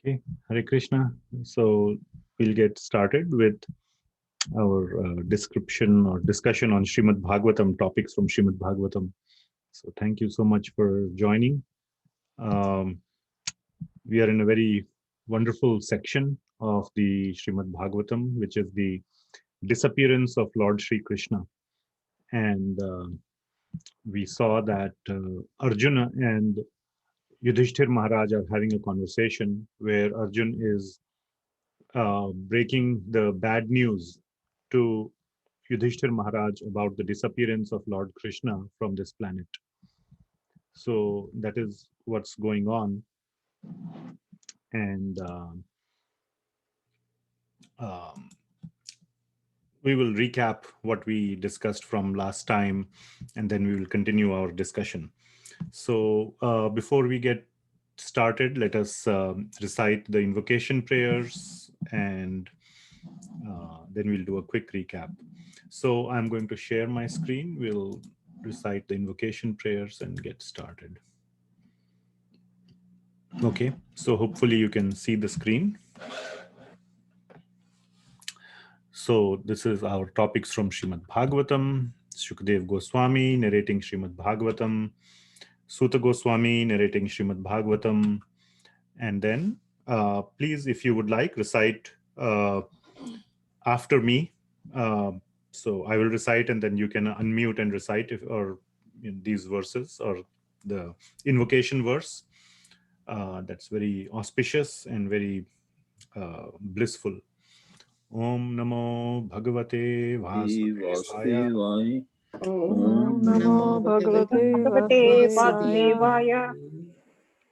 Okay, Hare Krishna. So we'll get started with our description or discussion on Srimad Bhagavatam, topics from Srimad Bhagavatam. So thank you so much for joining. Um, we are in a very wonderful section of the Srimad Bhagavatam, which is the disappearance of Lord Sri Krishna. And we saw that Arjuna and Yudhishthir Maharaj are having a conversation where Arjun is breaking the bad news to Yudhishthir Maharaj about the disappearance of Lord Krishna from this planet. So that is what's going on. And um, we will recap what we discussed from last time, and then we will continue our discussion. So before we get started, let us recite the invocation prayers, and then we'll do a quick recap. So I'm going to share my screen. We'll recite the invocation prayers and get started. Okay, so hopefully you can see the screen. So this is our topics from Srimad Bhagavatam. Shukdev Goswami narrating Srimad Bhagavatam. Suta Goswami narrating Srimad Bhagavatam. And then please, if you would like, recite after me. So I will recite and then you can unmute and recite these verses or the invocation verse. That's very auspicious and very blissful. Om Namo Bhagavate Vasudevaya. Vasudevaya. Om Namo Bhagavate Vasudevaya.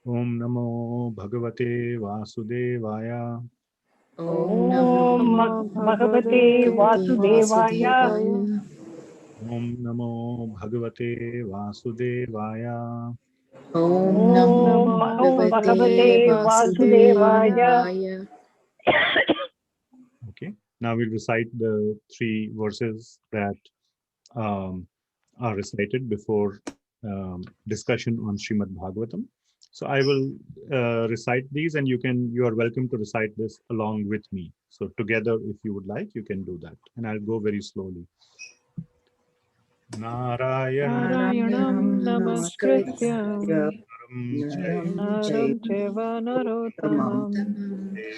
Om Namo Bhagavate Vasudevaya. Om Om Namo Bhagavate Bhagavate Vasudevaya. Vasudevaya. Om Namo Bhagavate Vasudevaya. Om Om Namo Bhagavate Bhagavate Vasudevaya. Vasudevaya. Okay, now we'll recite the three verses that are recited before discussion on Srimad Bhagavatam. So I will recite these, and you are welcome to recite this along with me. So together, if you would like, you can do that, and I'll go very slowly. Narayanam Narayanam Namaskritya Naram Naram Chaiva Narottamam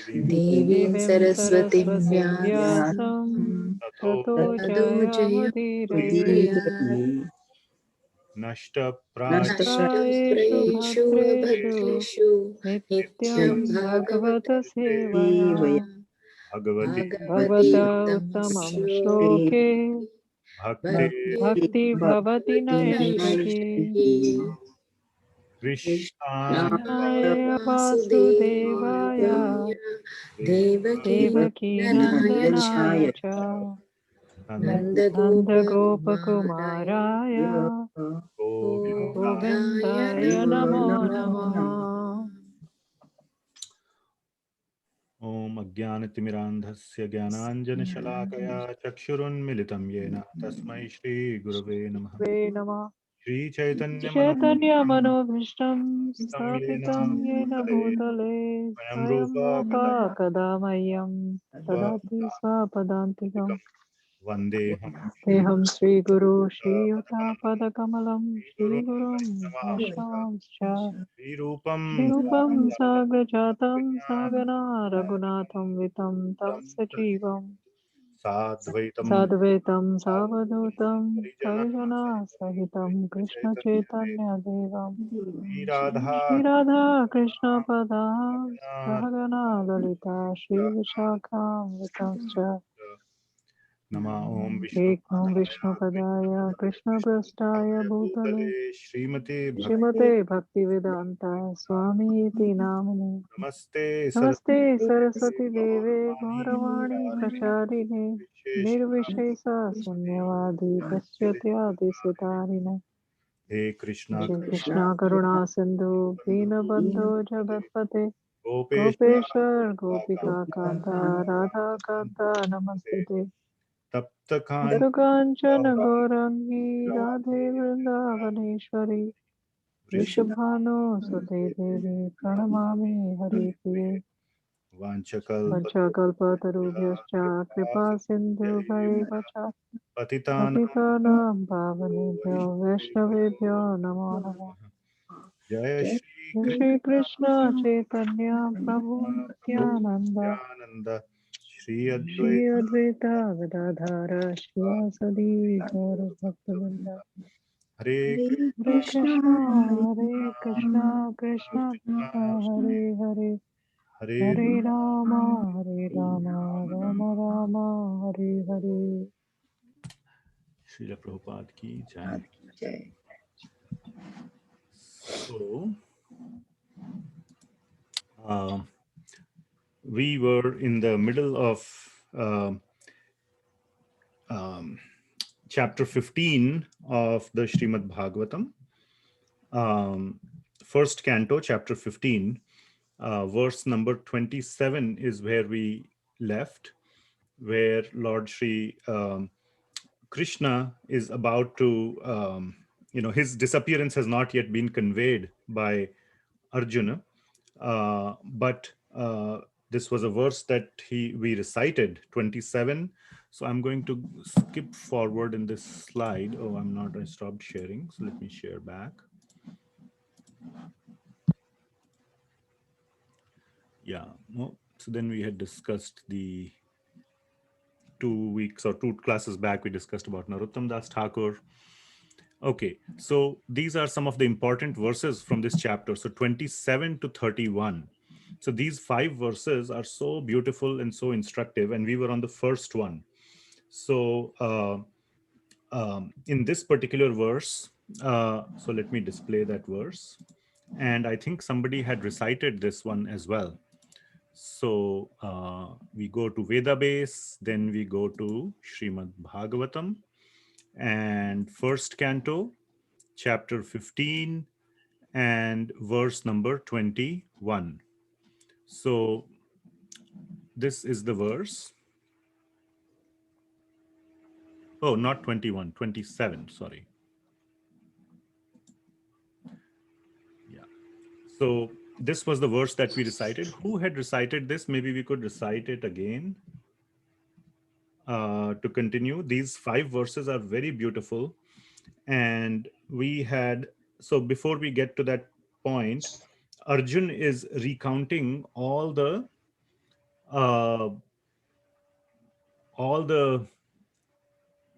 Devim Devim Saraswatim Vyasam Vyasam Tato Tato Jayamudiraye Nashta Nashtaeshu Bhadreshu Nityam Bhagavata Sevaya Bhagavati Bhagavata Uttamam Shloke Bhakti Bhakti Bhavati Naishtaki Krishna Krishnaya Vasudevaya Devaki Nandanaya Cha Nanda Gopakumaraya Govindaya Namo Namaha. Om Ajnanatimirandhasya Jnananjanashalakaya Chakshurunmilitam Yena Tasmai Shri Gurave Namaha. Ve Namah Shri Chaitanya Chaitanya Manobhishtam Manobhishtam Sthapitam Yena Yena Bhutale Bhutale Swayam Swayam Rupa Rupa Kadamayam Tadati Swapadantikam Vandeham Shri Teham Sri Guru Shri Yuta Padakamalam Guru Shri Gurum Vaishnavamscha Shri Rupam Shri Rupam Sagrajatam Sagana Raghunatham Vitam Tam Sajivam Sadvaitam Sadvaitam Savadutam Harijana Harijana Sahitam Krishna Chaitanya Devam Shri Shri Radha Radha Krishna Pada Krishna Sahagana Lalita Shri Vishakam Vitamscha Nama Om Vishnu Ekam Vishnu Padaya Krishna Prastaya Bhutale Srimati Bhakti Srimate Bhaktivedanta Swami Iti Namane Namaste Namaste Saraswati Saraswati Deve Gauravani Gaurani Pracharine Nirvishesa Sunyavadi Paschatya Sitarine He Krishna Shri Krishna Karuna Sindhu Dinabandhu Jagatpate Gopeshwar Gopeshwar Gopika Kanta Radha Kanta Namaste Tapta Khan Kanchana Gaurangi Radhe Vrindavaneshwari Vrishabhanu Sute Devi Pranamami Hari Priye Vanchakalpa वंशकल्पतरुभ्यश्च कृपा सिन्धुभैव च Patitanam पतितानां पावनेभ्यो वैष्णवेभ्यो नमो नमः। Jaya Shri जय श्री कृष्ण चैतन्य प्रभु Nityanand Nityananda Shri Shri Advaita Advaita Gadadhar शिवासदि Gaur भक्तवृंद। Hare Hare Krishna Krishna Krishna Krishna Krishna Hare Hare Hare Hare Ram Ram Ram Hare Hare. Srila Prabhupada ki jai. So, uh, we were in the middle of um, chapter 15 of the Srimad Bhagavatam, first canto, chapter 15, verse number 27 is where we left, where Lord Shri Krishna is about to, his disappearance has not yet been conveyed by Arjuna, but this was a verse that we recited, 27. So I'm going to skip forward in this slide. Oh, I stopped sharing. So let me share back. Yeah. No, so then we had discussed the 2 weeks or 2 classes back, we discussed about Narottam Das Thakur. Okay, so these are some of the important verses from this chapter. So 27 to 31. So these 5 verses are so beautiful and so instructive, and we were on the first one. So in this particular verse, so let me display that verse. And I think somebody had recited this one as well. So we go to Veda base, then we go to Srimad Bhagavatam, and first canto, chapter 15, and verse number 21. So this is the verse. Oh, not 21, 27, sorry. Yeah. So this was the verse that we recited. Who had recited this? Maybe we could recite it again to continue. These 5 verses are very beautiful. And we had, so before we get to that point, Arjun is recounting uh, all the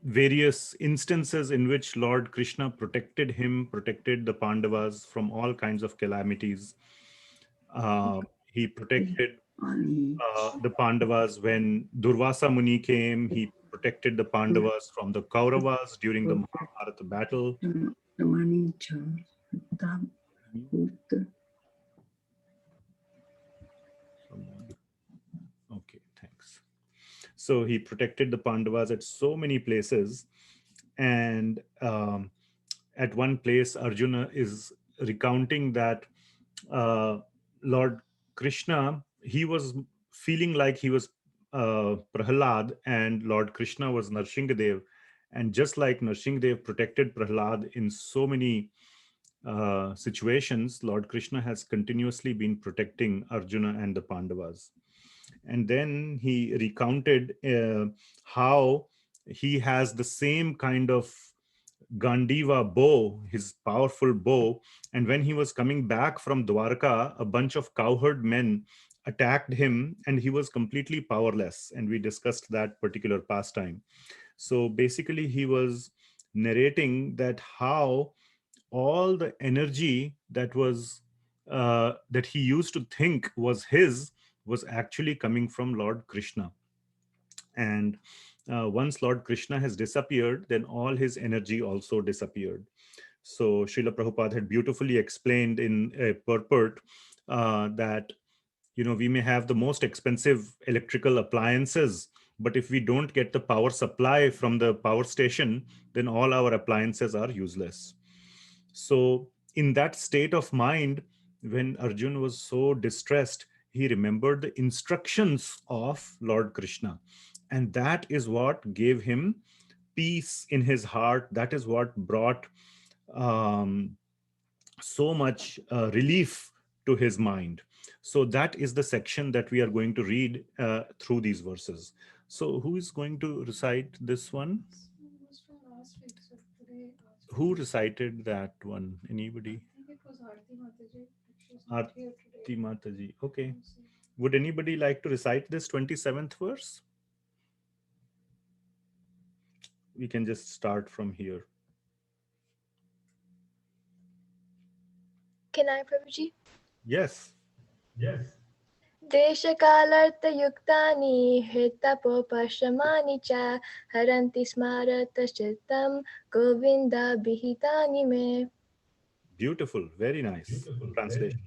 various instances in which Lord Krishna protected him, protected the Pandavas from all kinds of calamities. He protected the Pandavas when Durvasa Muni came. He protected the Pandavas from the Kauravas during the Mahabharata battle. Okay, thanks. So he protected the Pandavas at so many places. And at one place, Arjuna is recounting that Lord Krishna, he was feeling like he was Prahlad, and Lord Krishna was Narsinghadev. And just like Narsinghadev protected Prahlad in so many situations, Lord Krishna has continuously been protecting Arjuna and the Pandavas. And then he recounted how he has the same kind of Gandiva bow, his powerful bow. And when he was coming back from Dwarka, a bunch of cowherd men attacked him and he was completely powerless. And we discussed that particular pastime. So basically, he was narrating that how all the energy that he used to think was his was actually coming from Lord Krishna. And once Lord Krishna has disappeared, then all his energy also disappeared. So Srila Prabhupada had beautifully explained in a purport that, we may have the most expensive electrical appliances, but if we don't get the power supply from the power station, then all our appliances are useless. So in that state of mind, when Arjun was so distressed, he remembered the instructions of Lord Krishna. And that is what gave him peace in his heart. That is what brought so much relief to his mind. So that is the section that we are going to read through these verses. So who is going to recite this one? Who recited that one? Anybody? Aarti Mataji. Okay. Would anybody like to recite this 27th verse? We can just start from here. Can I, Prabhuji? Yes. देशकालार्थयुक्तानि हृतपोपशमानि च हरन्ति स्मारतश्चित्तं गोविन्दाभिहितानि मे. Beautiful. Very nice translation.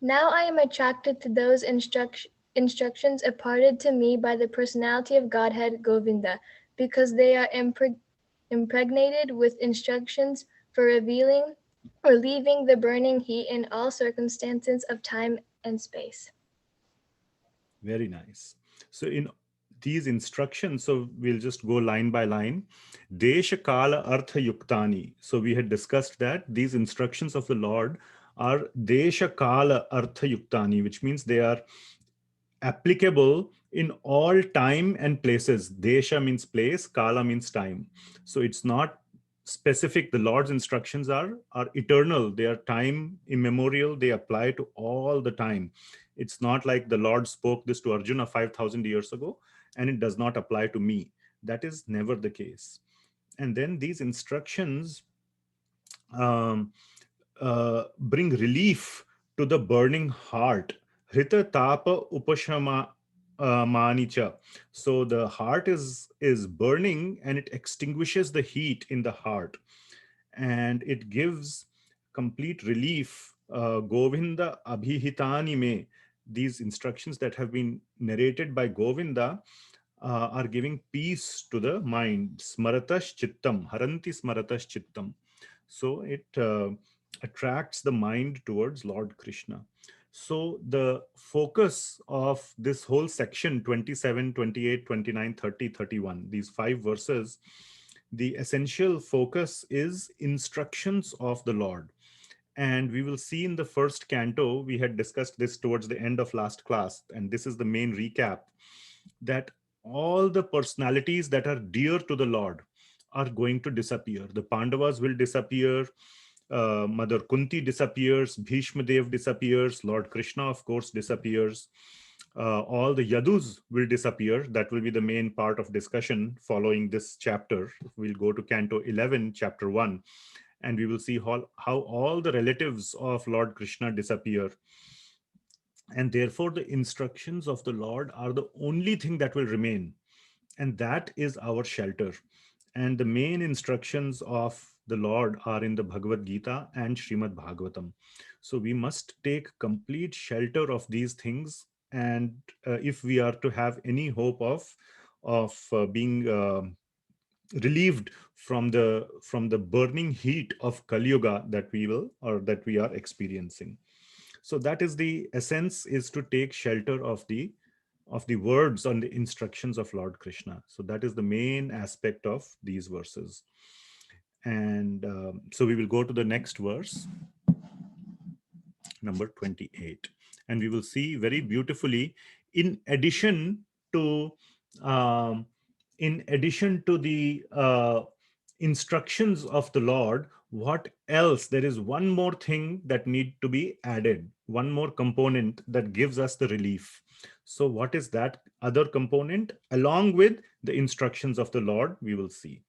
Now I am attracted to those instructions imparted to me by the personality of Godhead Govinda, because they are impregnated with instructions for revealing or leaving the burning heat in all circumstances of time and space. Very nice. So in these instructions, so we'll just go line by line. Desha Kala Artha Yuktani. So we had discussed that these instructions of the Lord are Desha Kala Artha Yuktani, which means they are applicable in all time and places. Desha means place, Kala means time. So it's not specific. The Lord's instructions are eternal. They are time immemorial. They apply to all the time. It's not like the Lord spoke this to Arjuna 5,000 years ago and it does not apply to me. That is never the case. And then these instructions bring relief to the burning heart. Hrita tapa upashama manicha. So the heart is burning and it extinguishes the heat in the heart, and it gives complete relief. Govinda abhihitani me. These instructions that have been narrated by Govinda are giving peace to the mind. Smaratas chittam, haranti smaratas chittam. So it attracts the mind towards Lord Krishna. So the focus of this whole section 27, 28, 29, 30, 31, these 5 verses, the essential focus is instructions of the Lord. And we will see in the first canto, we had discussed this towards the end of last class, and this is the main recap, that all the personalities that are dear to the Lord are going to disappear. The Pandavas will disappear, Mother Kunti disappears, Bhishma Dev disappears, Lord Krishna, of course, disappears. All the Yadus will disappear. That will be the main part of discussion following this chapter. We'll go to Canto 11, Chapter 1, and we will see how all the relatives of Lord Krishna disappear. And therefore, the instructions of the Lord are the only thing that will remain. And that is our shelter. And the main instructions of the Lord are in the Bhagavad Gita and Srimad Bhagavatam. So we must take complete shelter of these things. And if we are to have any hope of being relieved from the burning heat of Kali Yuga that we are experiencing. So that is the essence, is to take shelter of the words and the instructions of Lord Krishna. So that is the main aspect of these verses. And so we will go to the next verse, number 28, and we will see very beautifully, in addition to the instructions of the Lord, what else? There is one more thing that need to be added, one more component that gives us the relief. So what is that other component along with the instructions of the Lord? We will see.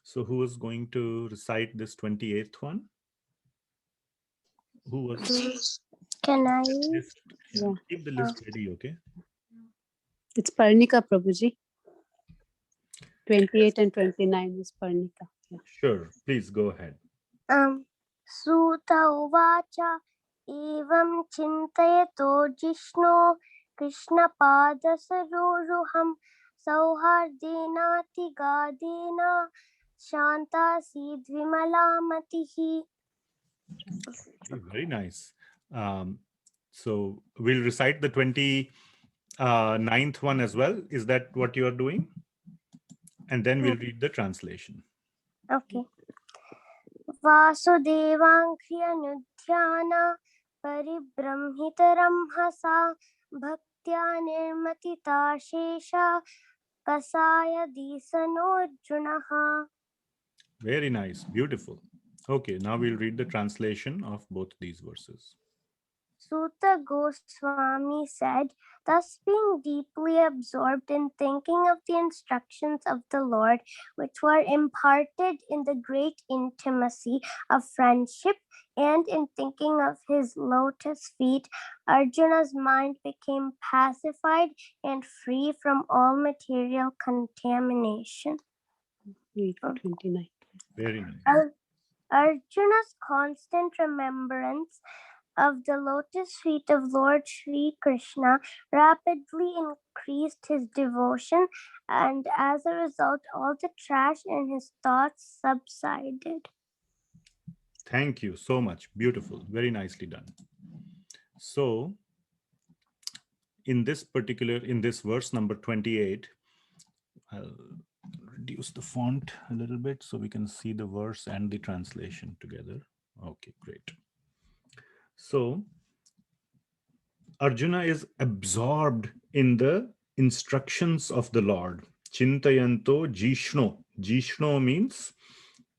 So who is going to recite this 28th one? Who was? Can I? List? Yeah. Yeah. Keep the list ready, okay? It's Parnika Prabhuji. 28 and 29 is Parnika. Yeah. Sure, please go ahead. Suta uvacha evam chintayato jishno Krishna pada saroruham sauhardena tigadena shanta sidvimalamatihi. Very nice. So we'll recite the 29th one as well. Is that what you are doing? And then we'll read the translation. Okay. Vasudevankriyanudhyana परिब्रह्मितरंहसा भक्त्या निर्मतिता शेषा कसायदीसनोऽर्जुनः. Very nice, beautiful. Okay, now we'll read the translation of both these verses. Suta Goswami said, thus being deeply absorbed in thinking of the instructions of the Lord, which were imparted in the great intimacy of friendship, and in thinking of his lotus feet, Arjuna's mind became pacified and free from all material contamination. 829. Very nice. Arjuna's constant remembrance of the lotus feet of Lord Sri Krishna rapidly increased his devotion, and as a result, all the trash in his thoughts subsided. Thank you so much. Beautiful. Very nicely done. So, in this verse number 28, I'll reduce the font a little bit so we can see the verse and the translation together. Okay, great. So, Arjuna is absorbed in the instructions of the Lord. Chintayanto Jishno. Jishno means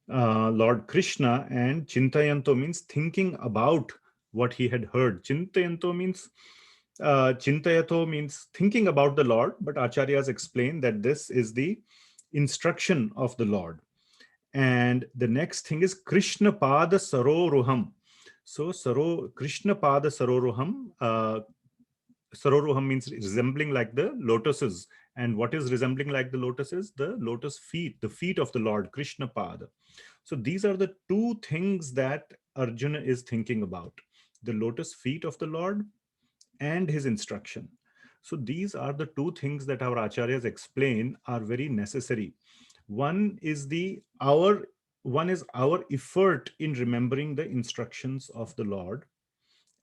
Lord Krishna, and Chintayanto means thinking about what he had heard. Chintayanto means Chintayato means thinking about the Lord, but Acharyas explain that this is the instruction of the Lord. And the next thing is Krishna Pada Saroruham. So Krishna Pada Saroruham. Saroruham means resembling like the lotuses. And what is resembling like the lotuses? The lotus feet, the feet of the Lord, Krishna Pada. So these are the two things that Arjuna is thinking about: the lotus feet of the Lord and his instruction. So these are the two things that our acharyas explain are very necessary. One is our effort in remembering the instructions of the Lord,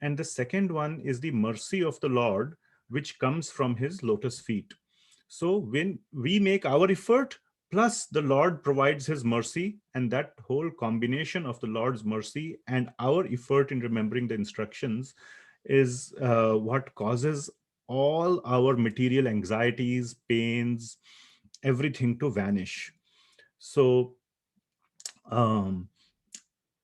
and the second one is the mercy of the Lord, which comes from his lotus feet. So when we make our effort, plus the Lord provides his mercy, and that whole combination of the Lord's mercy and our effort in remembering the instructions is what causes all our material anxieties, pains, everything to vanish. So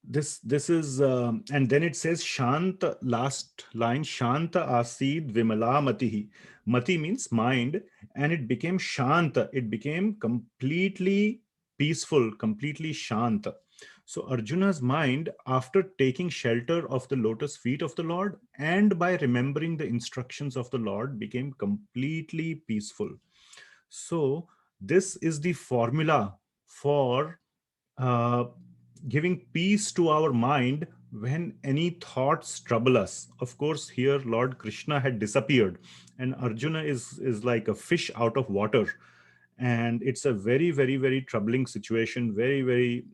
this is and then it says Shanta, last line, Shanta Asid Vimala Matihi. Mati means mind, and it became Shanta. It became completely peaceful, completely Shanta. So Arjuna's mind, after taking shelter of the lotus feet of the Lord and by remembering the instructions of the Lord, became completely peaceful. So this is the formula for giving peace to our mind when any thoughts trouble us. Of course, here Lord Krishna had disappeared, and Arjuna is like a fish out of water. And it's a very, very, very troubling situation, very, very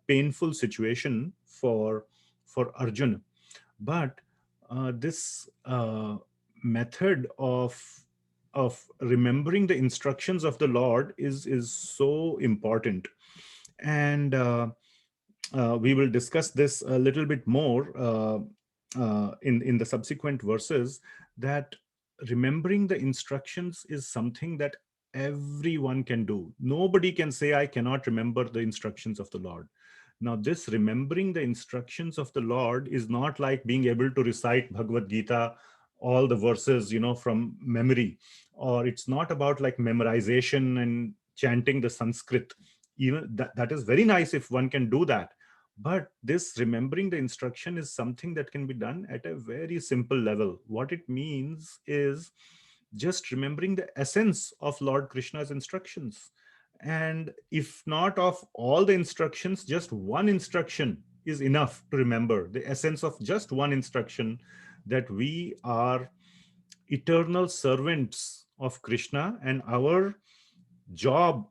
painful situation for Arjuna. But this method of remembering the instructions of the Lord is so important. And we will discuss this a little bit more in the subsequent verses, that remembering the instructions is something that everyone can do. Nobody can say, I cannot remember the instructions of the Lord. Now, this remembering the instructions of the Lord is not like being able to recite Bhagavad Gita, all the verses, from memory, or it's not about like memorization and chanting the Sanskrit. Even that is very nice if one can do that. But this remembering the instruction is something that can be done at a very simple level. What it means is just remembering the essence of Lord Krishna's instructions. And if not of all the instructions, just one instruction is enough to remember the essence of just one instruction, that we are eternal servants of Krishna, and our job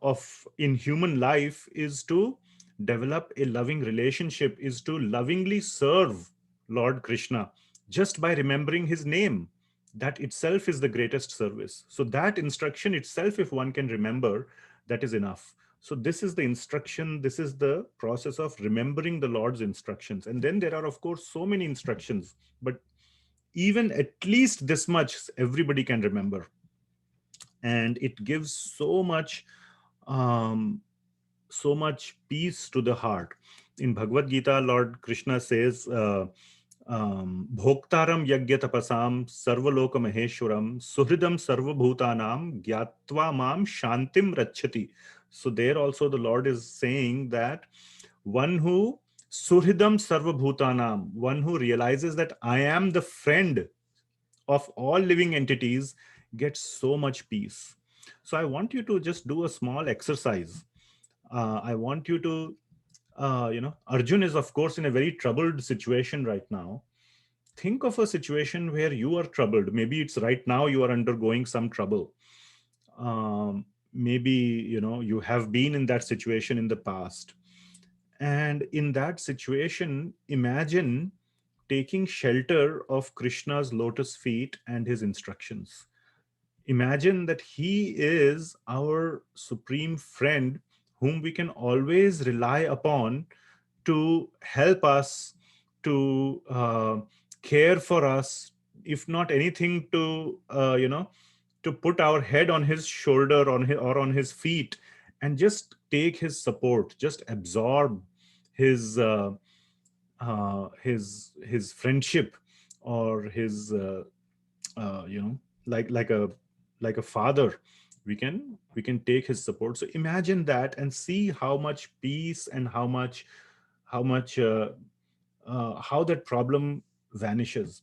in human life is to develop a loving relationship, is to lovingly serve Lord Krishna just by remembering his name. That itself is the greatest service. So that instruction itself, if one can remember, that is enough. So this is the instruction, this is the process of remembering the Lord's instructions. And then there are, of course, so many instructions, but even at least this much everybody can remember, and it gives um, so much peace to the heart. In Bhagavad Gita, Lord Krishna says, Bhoktaram yagya tapasam sarvaloka maheshwaram suhridam sarvabhutanam gyatva mam shantim rachati. So there also the Lord is saying that one who suhridam sarvabhutanam, one who realizes that I am the friend of all living entities, gets so much peace. So I want you to just do a small exercise. I want you to, Arjun is, of course, in a very troubled situation right now. Think of a situation where you are troubled. Maybe it's right now you are undergoing some trouble. Maybe, you have been in that situation in the past. And in that situation, imagine taking shelter of Krishna's lotus feet and his instructions. Imagine that he is our supreme friend whom we can always rely upon to help us, to care for us, if not anything, to to put our head on his shoulder, or on his feet, and just take his support, just absorb his his friendship, or his like a father. We can take his support. So imagine that and see how much peace and how that problem vanishes.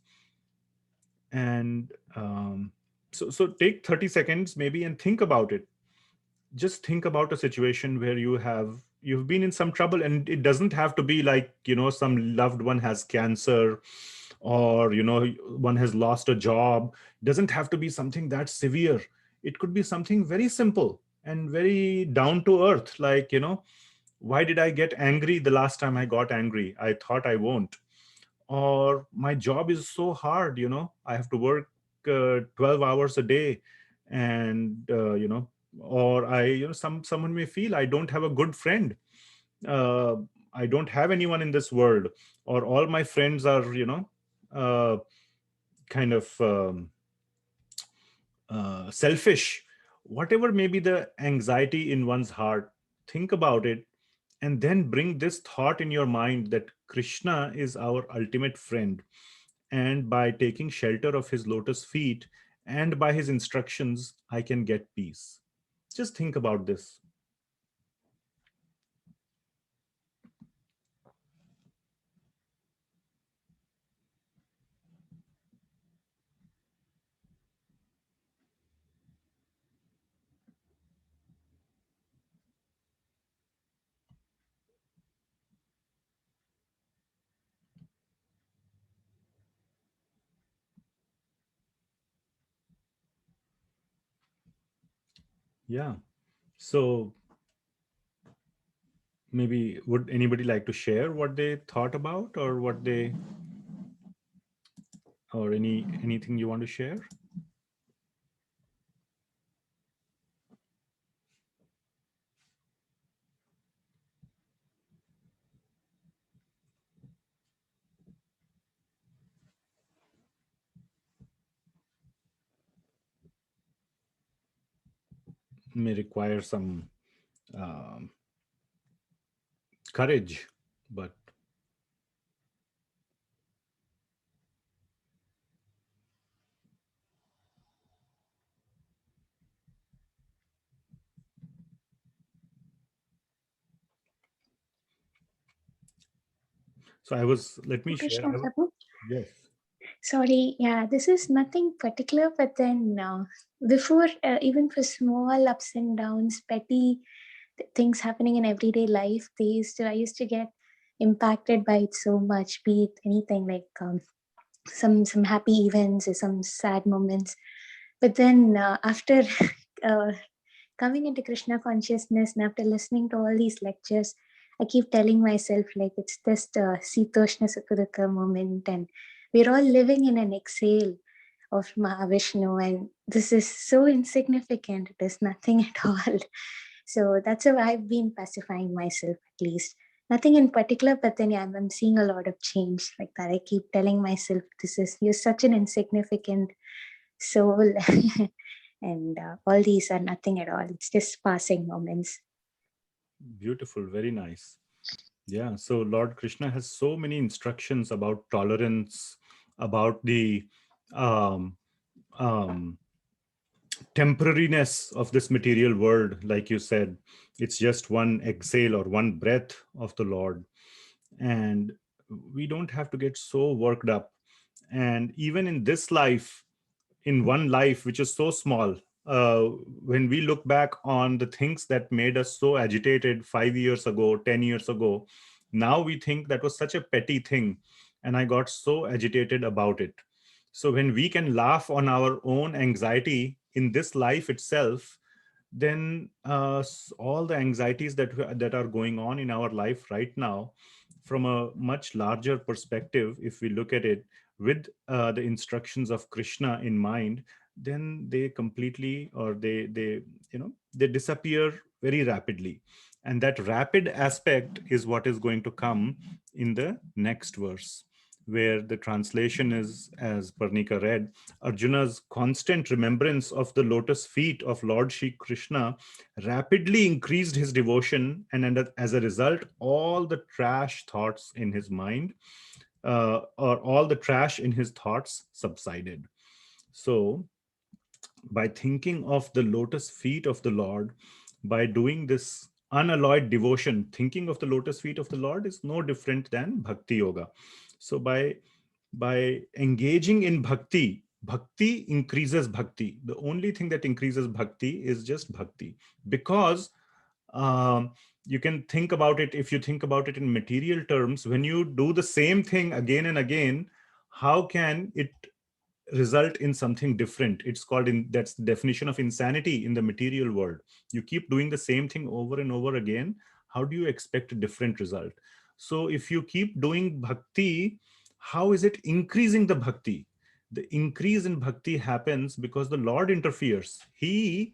And so take 30 seconds maybe and think about it. Just think about a situation where you've been in some trouble, and it doesn't have to be like, some loved one has cancer, or one has lost a job. It doesn't have to be something that severe. It could be something very simple and very down to earth, like, why did I get angry the last time I got angry? I thought I won't. Or my job is so hard, I have to work 12 hours a day. And or I someone may feel I don't have a good friend. uh, I don't have anyone in this world, or all my friends are uh, kind of selfish. Whatever may be the anxiety in one's heart, think about it, and then bring this thought in your mind that Krishna is our ultimate friend, and by taking shelter of his lotus feet and by his instructions, I can get peace. Just think about this. Yeah. So maybe would anybody like to share what they thought about, or or anything you want to share? May require some um, courage, but so let me share. Krishna Prabhu. Yes. Sorry, yeah, this is nothing particular, but then before, even for small ups and downs, petty things happening in everyday life, I used to get impacted by it so much, be it anything like some happy events or some sad moments. But then after coming into Krishna consciousness and after listening to all these lectures, I keep telling myself like it's just a Sitoshna Sukadukha moment, and we're all living in an exhale of Mahavishnu, and this is so insignificant. It is nothing at all. So that's how I've been pacifying myself, at least. nothing in particular, but then yeah, I'm seeing a lot of change like that. I keep telling myself, you're such an insignificant soul. And all these are nothing at all. It's just passing moments. Beautiful, very nice. Yeah, so Lord Krishna has so many instructions about tolerance, about the um, um, temporariness of this material world. Like you said, it's just one exhale or one breath of the Lord. And we don't have to get so worked up. And even in this life, in one life, which is so small, uh, when we look back on the things that made us so agitated 5 years ago, 10 years ago, now we think that was such a petty thing. And I got so agitated about it. So when we can laugh on our own anxiety in this life itself, then all the anxieties that are going on in our life right now, from a much larger perspective, if we look at it with the instructions of Krishna in mind, then they completely, or they disappear very rapidly. And that rapid aspect is what is going to come in the next verse, where the translation is, as Parnika read, Arjuna's constant remembrance of the lotus feet of Lord Shri Krishna rapidly increased his devotion, and as a result, all the trash thoughts in his mind, or all the trash in his thoughts subsided. So, by thinking of the lotus feet of the Lord, by doing this unalloyed devotion, thinking of the lotus feet of the Lord is no different than bhakti yoga. So by engaging in bhakti, bhakti increases bhakti. The only thing that increases bhakti is just bhakti, because you can think about it. If you think about it in material terms, when you do the same thing again and again, how can it result in something different? It's called, that's the definition of insanity in the material world. You keep doing the same thing over and over again, how do you expect a different result? So if you keep doing bhakti, how is it increasing the bhakti? The increase in bhakti happens because the Lord interferes. He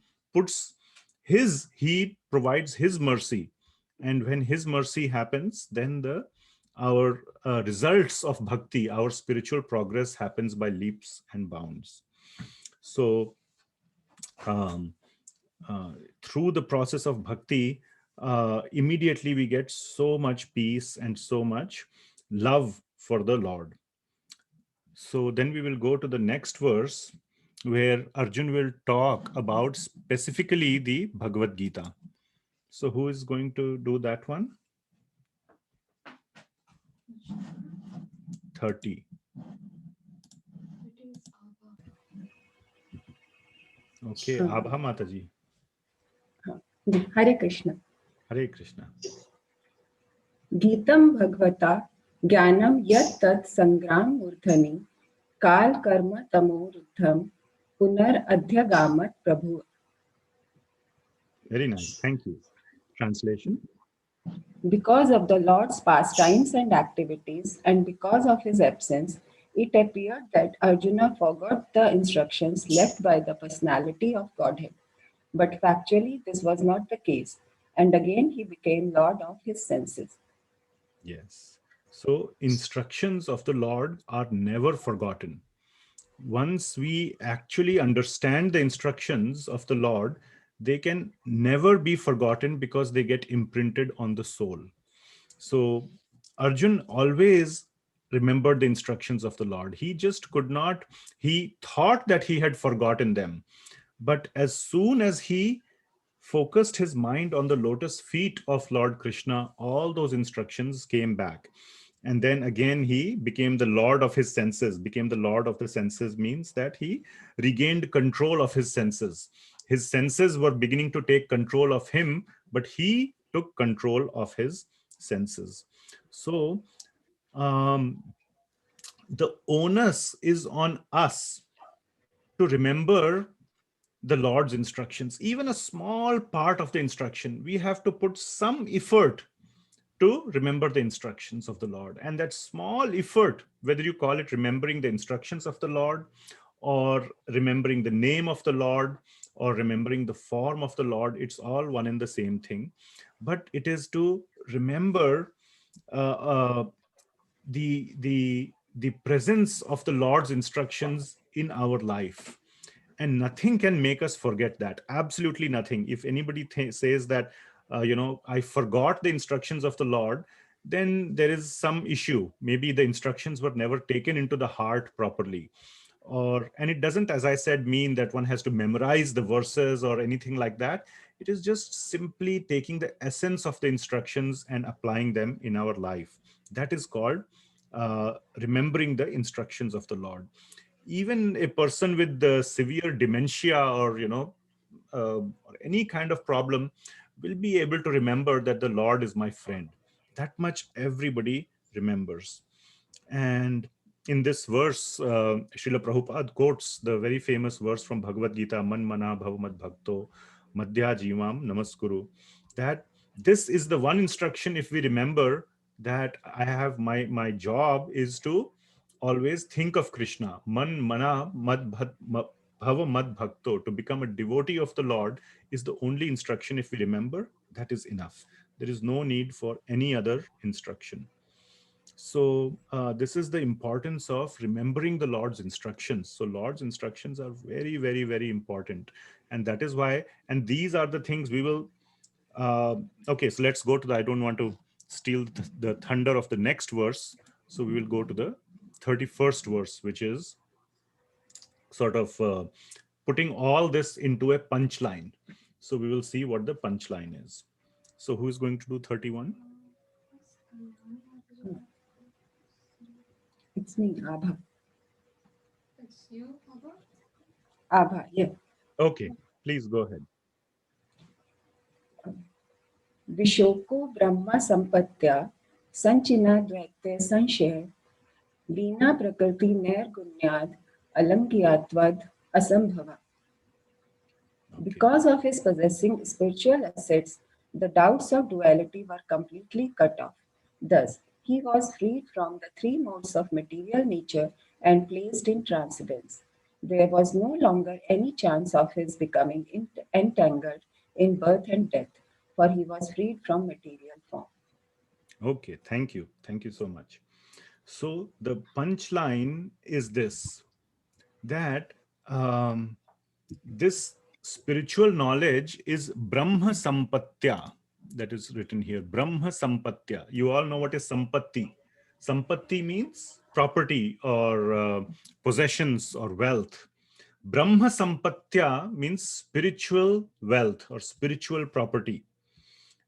provides his mercy, and when his mercy happens, then our results of bhakti, our spiritual progress happens by leaps and bounds. So um, through the process of bhakti, immediately we get so much peace and so much love for the Lord. So then we will go to the next verse, where Arjun will talk about specifically the Bhagavad Gita. So who is going to do that one? 30. Okay, Abha Mataji. Hare Krishna. Hare Krishna. Geetam Bhagavata Jnanam Yat Tat Sangram Murthani Kal Karma Tamo Ruddham Punar Adhyagamat Prabhu. Very nice. Thank you. Translation. Because of the Lord's pastimes and activities, and because of his absence, it appeared that Arjuna forgot the instructions left by the personality of Godhead. But factually, this was not the case, and again he became Lord of his senses. Yes. So instructions of the Lord are never forgotten. Once we actually understand the instructions of the Lord, they can never be forgotten because they get imprinted on the soul. So Arjun always remembered the instructions of the Lord. He just could not, he thought that he had forgotten them. But as soon as he focused his mind on the lotus feet of Lord Krishna, all those instructions came back. And then again, he became the Lord of his senses. Became the Lord of the senses means that he regained control of his senses. His senses were beginning to take control of him, but he took control of his senses. So the onus is on us to remember the Lord's instructions. Even a small part of the instruction, we have to put some effort to remember the instructions of the Lord. And that small effort, whether you call it remembering the instructions of the Lord, or remembering the name of the Lord, or remembering the form of the Lord, it's all one and the same thing. But it is to remember the presence of the Lord's instructions in our life, and nothing can make us forget that. Absolutely nothing. If anybody says that I forgot the instructions of the Lord, then there is some issue. Maybe the instructions were never taken into the heart properly. And it doesn't, as I said, mean that one has to memorize the verses or anything like that. It is just simply taking the essence of the instructions and applying them in our life. That is called remembering the instructions of the Lord. Even a person with the severe dementia or or any kind of problem will be able to remember that the Lord is my friend. That much everybody remembers. And in this verse, Srila Prabhupada quotes the very famous verse from Bhagavad Gita, Man mana bhavamad bhakto madhya jivam namaskuru, that this is the one instruction. If we remember that I have my job is to always think of Krishna, man mana bhava mad bhakto, to become a devotee of the Lord is the only instruction. If we remember, that is enough. There is no need for any other instruction. So this is the importance of remembering the Lord's instructions. So Lord's instructions are very, very, very important. And that is why, and these are the things we will, okay, so let's go to I don't want to steal the thunder of the next verse. So we will go to the 31st verse, which is sort of putting all this into a punchline. So we will see what the punchline is. So who is going to do 31? It's me, Abha. It's you, Abha? Abha, yeah. Okay, please go ahead. Vishoko Brahma Sampatya Sanchina Dvaite Sanshaya Vina Prakriti Nair Gunyad Alamkiyatvad Asambhava. Because of his possessing spiritual assets, the doubts of duality were completely cut off. Thus, he was freed from the three modes of material nature and placed in transcendence. There was no longer any chance of his becoming entangled in birth and death, for he was freed from material form. Okay, thank you. Thank you so much. So the punchline is this, that this spiritual knowledge is Brahma Sampatya. That is written here, Brahma Sampatya. You all know what is Sampatti. Sampatti means property or possessions or wealth. Brahma Sampatya means spiritual wealth or spiritual property.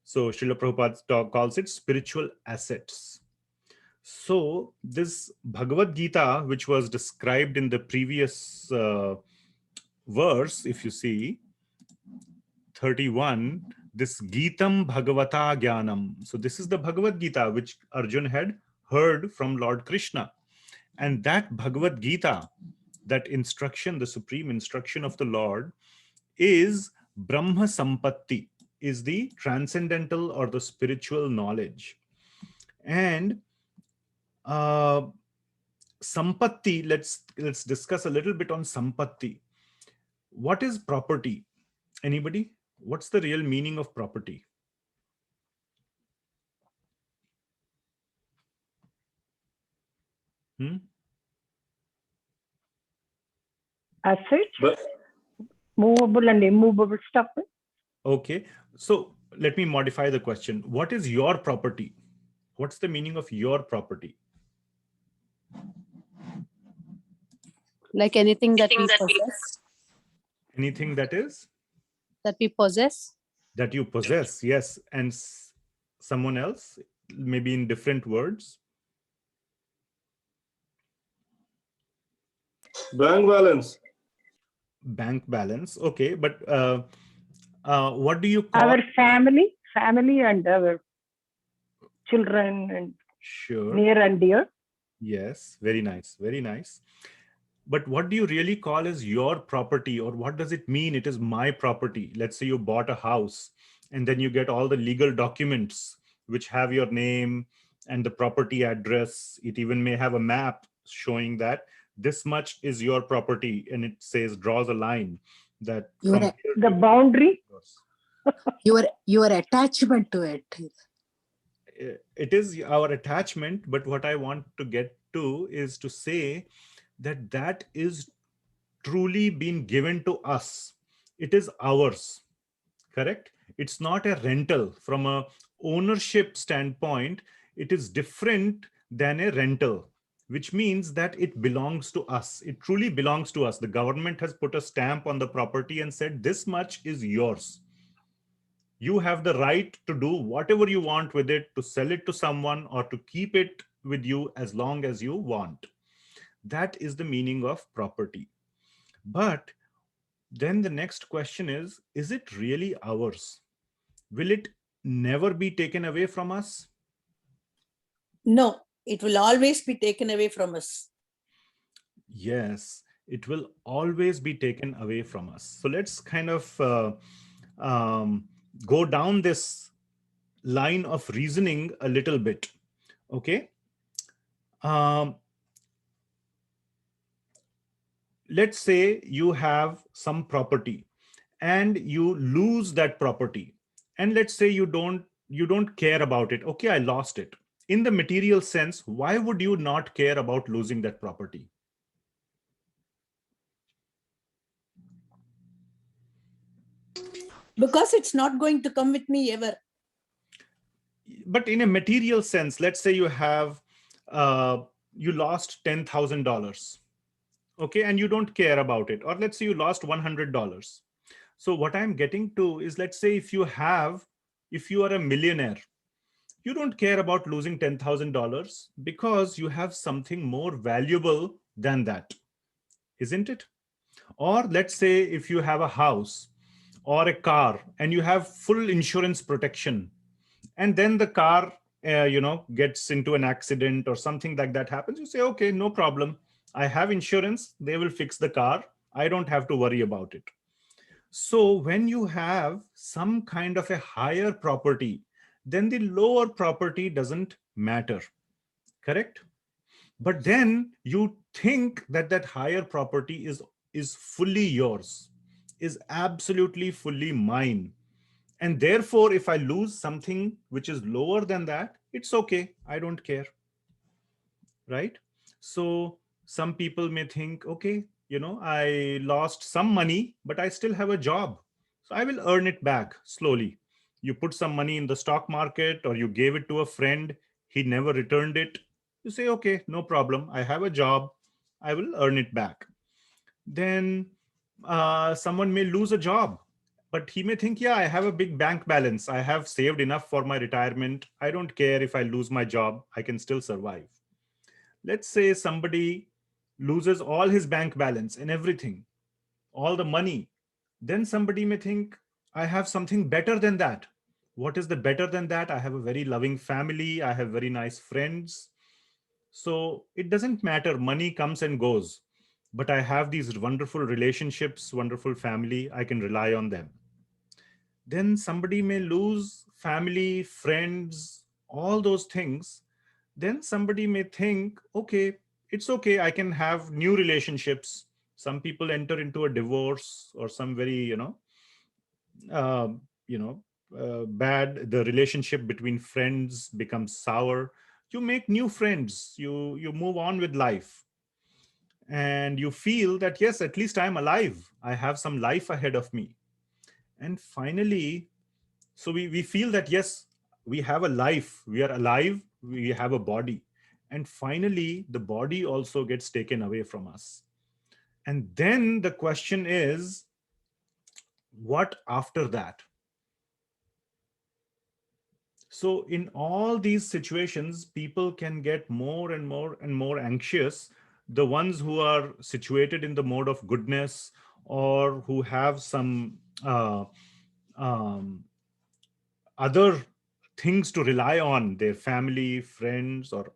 So Srila Prabhupada calls it spiritual assets. So this Bhagavad Gita, which was described in the previous verse, if you see, 31, this Gitam Bhagavata Jnanam. So this is the Bhagavad Gita which Arjun had heard from Lord Krishna. And that Bhagavad Gita, that instruction, the supreme instruction of the Lord, is Brahma Sampatti, is the transcendental or the spiritual knowledge. And Sampatti, let's discuss a little bit on Sampatti. What is property? Anybody? What's the real meaning of property? Assets, movable and immovable stuff. Okay, so let me modify the question. What is your property? What's the meaning of your property? Like anything that we possess. Anything that is? That we possess. That you possess, yes. And someone else, maybe in different words. Bank balance. Bank balance, okay. But what do you call? Our family and our children and sure, near and dear. Yes, very nice, very nice. But what do you really call as your property, or what does it mean? It is my property. Let's say you bought a house and then you get all the legal documents which have your name and the property address. It even may have a map showing that this much is your property, and it says, draws a line that the boundary. Your attachment to it. it is our attachment, but what I want to get to is to say that that is truly been given to us. It is ours, correct? It's not a rental. From a ownership standpoint, it is different than a rental, which means that it belongs to us. It truly belongs to us. The government has put a stamp on the property and said, this much is yours. You have the right to do whatever you want with it, to sell it to someone or to keep it with you as long as you want. That is the meaning of property. But then the next question is it really ours? Will it never be taken away from us? No, it will always be taken away from us. Yes, it will always be taken away from us. So let's kind of go down this line of reasoning a little bit. Okay. Let's say you have some property and you lose that property, and let's say you don't care about it. Okay, I lost it. In the material sense, why would you not care about losing that property? Because it's not going to come with me ever. But in a material sense, let's say you have you lost $10,000, okay, and you don't care about it. Or let's say you lost $100. So what I'm getting to is, let's say if you are a millionaire, you don't care about losing $10,000 because you have something more valuable than that, isn't it? Or let's say if you have a house or a car and you have full insurance protection, and then the car gets into an accident or something like that happens, you say, okay, no problem, I have insurance, they will fix the car, I don't have to worry about it. So when you have some kind of a higher property, then the lower property doesn't matter, correct? But then you think that that higher property is fully yours, is absolutely fully mine. And therefore, if I lose something which is lower than that, it's okay, I don't care, right? So some people may think, okay, I lost some money, but I still have a job, so I will earn it back slowly. You put some money in the stock market or you gave it to a friend, he never returned it. You say, okay, no problem, I have a job, I will earn it back. Then someone may lose a job, but he may think, yeah, I have a big bank balance, I have saved enough for my retirement, I don't care if I lose my job, I can still survive. Let's say somebody loses all his bank balance and everything, all the money. Then somebody may think, I have something better than that. What is the better than that? I have a very loving family, I have very nice friends. So it doesn't matter, money comes and goes, but I have these wonderful relationships, wonderful family, I can rely on them. Then somebody may lose family, friends, all those things. Then somebody may think, okay, it's okay, I can have new relationships. Some people enter into a divorce or some very, uh, bad, the relationship between friends becomes sour. You make new friends, you move on with life. And you feel that, yes, at least I'm alive, I have some life ahead of me. And finally, so we feel that, yes, we have a life, we are alive, we have a body. And finally, the body also gets taken away from us. And then the question is, what after that? So in all these situations, people can get more and more and more anxious. The ones who are situated in the mode of goodness, or who have some other things to rely on, their family, friends, or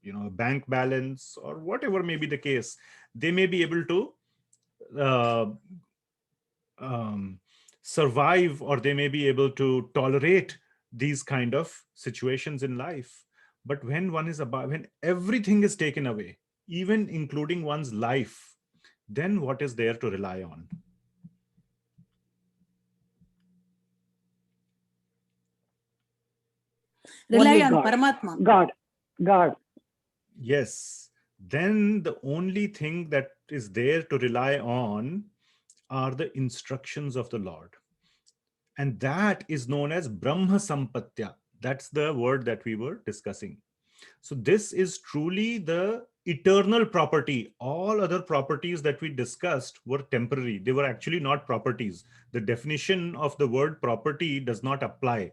a bank balance, or whatever may be the case, they may be able to uh, survive, or they may be able to tolerate these kind of situations in life. But when everything is taken away, even including one's life, then what is there to rely on? Rely Only on God. Paramatma. God. Yes, then the only thing that is there to rely on are the instructions of the Lord. And that is known as Brahma Sampatya. That's the word that we were discussing. So this is truly the eternal property. All other properties that we discussed were temporary. They were actually not properties. The definition of the word property does not apply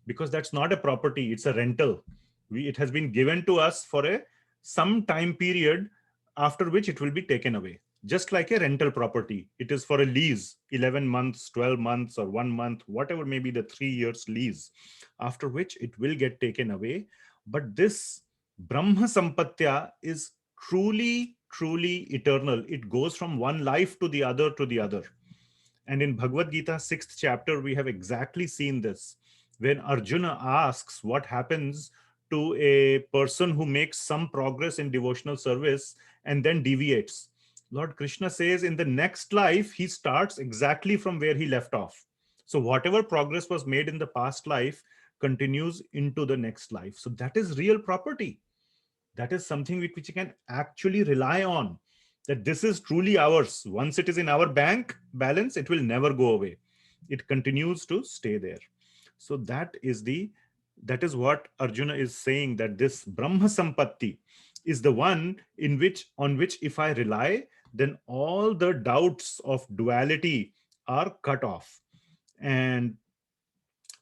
because that's not a property. It's a rental. It has been given to us for some time period after which it will be taken away. Just like a rental property, it is for a lease, 11 months, 12 months, or 1 month, whatever may be the 3 years lease, after which it will get taken away. But this Brahma Sampatya is truly, truly eternal. It goes from one life to the other to the other. And in Bhagavad Gita, 6th chapter, we have exactly seen this. When Arjuna asks what happens to a person who makes some progress in devotional service and then deviates, Lord Krishna says in the next life, he starts exactly from where he left off. So whatever progress was made in the past life continues into the next life. So that is real property. That is something which you can actually rely on, that this is truly ours. Once it is in our bank balance, it will never go away. It continues to stay there. So that is what Arjuna is saying, that this Brahma Sampatti is the one on which if I rely, then all the doubts of duality are cut off. And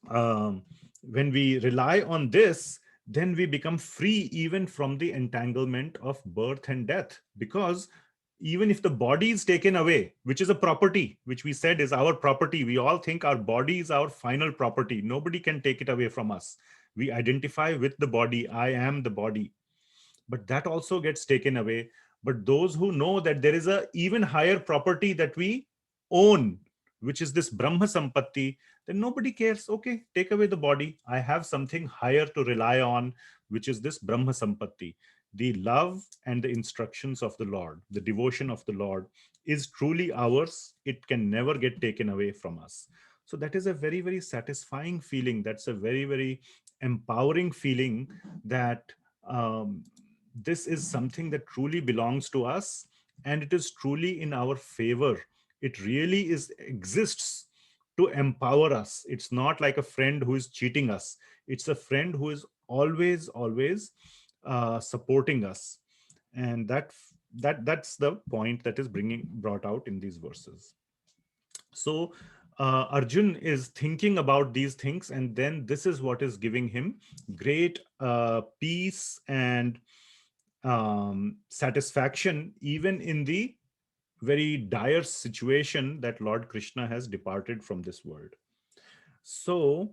when we rely on this, then we become free even from the entanglement of birth and death. Because even if the body is taken away, which is a property, which we said is our property, we all think our body is our final property. Nobody can take it away from us. We identify with the body. I am the body. But that also gets taken away. But those who know that there is a even higher property that we own, which is this Brahma Sampatti, then nobody cares. Okay, take away the body. I have something higher to rely on, which is this Brahma Sampatti. The love and the instructions of the Lord, the devotion of the Lord is truly ours. It can never get taken away from us. So that is a very, very satisfying feeling. That's a very, very empowering feeling that this is something that truly belongs to us, and it is truly in our favor. It really exists to empower us. It's not like a friend who is cheating us. It's a friend who is always supporting us. And that's the point that is brought out in these verses. So Arjun is thinking about these things, and then this is what is giving him great peace and satisfaction, even in the very dire situation that Lord Krishna has departed from this world. So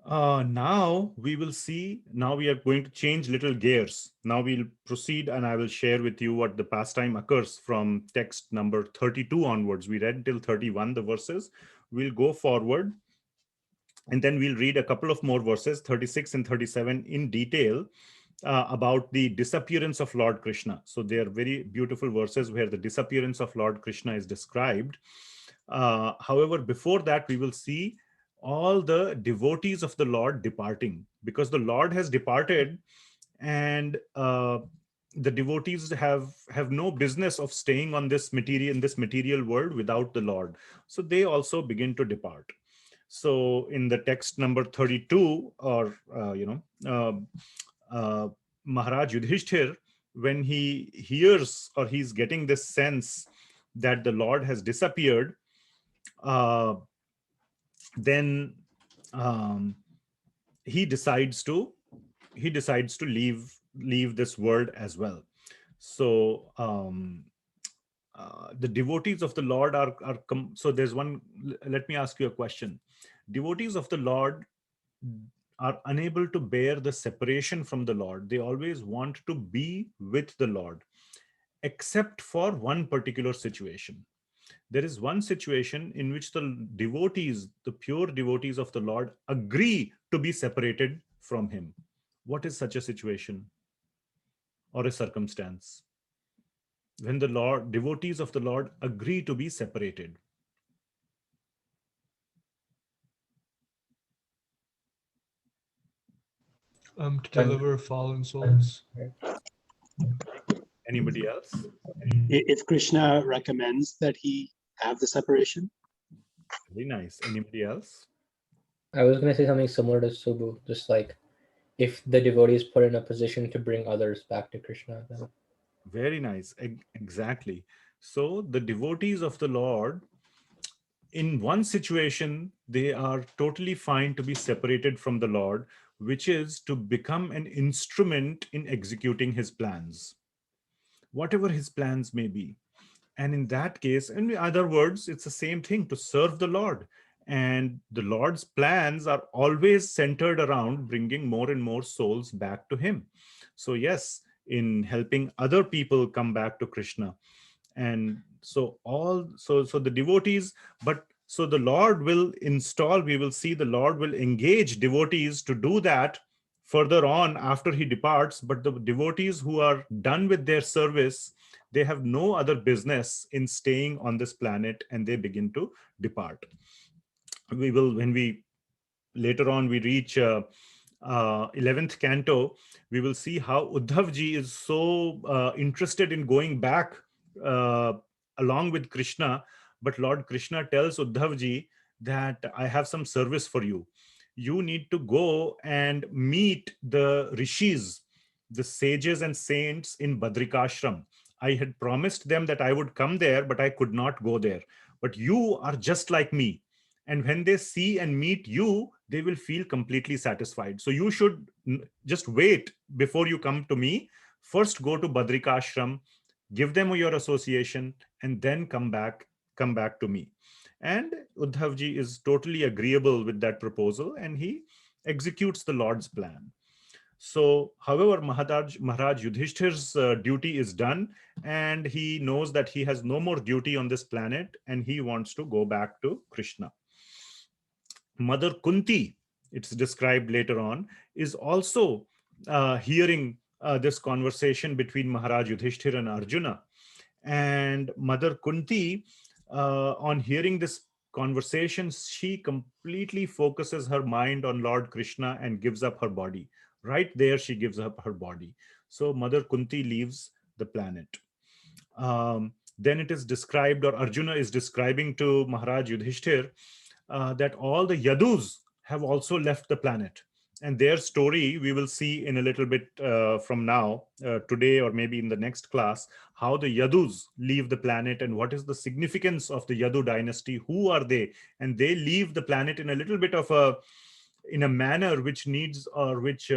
now we will see, now we are going to change little gears. Now we'll proceed and I will share with you what the pastime occurs from text number 32 onwards. We read till 31, the verses. We'll go forward and then we'll read a couple of more verses, 36 and 37 in detail. About the disappearance of Lord Krishna. So they are very beautiful verses where the disappearance of Lord Krishna is described. However, before that, we will see all the devotees of the Lord departing, because the Lord has departed, and the devotees have no business of staying on this material world without the Lord. So they also begin to depart. So in the text number 32, or Maharaj Yudhishthir, when he hears or he's getting this sense that the Lord has disappeared, then he decides to leave this world as well. So the devotees of the Lord so there's one. Let me ask you a question. Devotees of the Lord are unable to bear the separation from the Lord. They always want to be with the Lord, except for one particular situation. There is one situation in which the devotees, the pure devotees of the Lord, agree to be separated from him. What is such a situation or a circumstance? When the devotees of the Lord agree to be separated. To deliver fallen souls. Anybody else? If Krishna recommends that he have the separation. Very nice. Anybody else? I was going to say something similar to Subbu, just like if the devotee is put in a position to bring others back to Krishna. Then. Very nice. Exactly. So the devotees of the Lord, in one situation, they are totally fine to be separated from the Lord, which is to become an instrument in executing his plans, whatever his plans may be. And in that case, in other words, it's the same thing, to serve the Lord. And the Lord's plans are always centered around bringing more and more souls back to him. So yes, in helping other people come back to Krishna. And so the devotees, but so the Lord will install, we will see the Lord will engage devotees to do that further on after he departs. But the devotees who are done with their service, they have no other business in staying on this planet, and they begin to depart. We will, when we later on we reach 11th canto, we will see how Uddhav ji is so interested in going back along with Krishna. But Lord Krishna tells Uddhav ji that I have some service for you. You need to go and meet the rishis, the sages and saints in Badrikashram. I had promised them that I would come there, but I could not go there. But you are just like me. And when they see and meet you, they will feel completely satisfied. So you should just wait before you come to me. First go to Badrikashram, give them your association, and then come back to me. And Uddhav ji is totally agreeable with that proposal, and he executes the Lord's plan. So, however, Maharaj Yudhishthir's duty is done, and he knows that he has no more duty on this planet, and he wants to go back to Krishna. Mother Kunti, it's described later on, is also hearing this conversation between Maharaj Yudhishthir and Arjuna. And Mother Kunti, on hearing this conversation, she completely focuses her mind on Lord Krishna and gives up her body. Right there, she gives up her body. So Mother Kunti leaves the planet. Then it is described, or Arjuna is describing to Maharaj Yudhishthir, that all the Yadus have also left the planet. And their story we will see in a little bit from now, today or maybe in the next class, how the Yadus leave the planet and what is the significance of the Yadu dynasty, who are they? And they leave the planet in a little bit of in a manner which needs, or which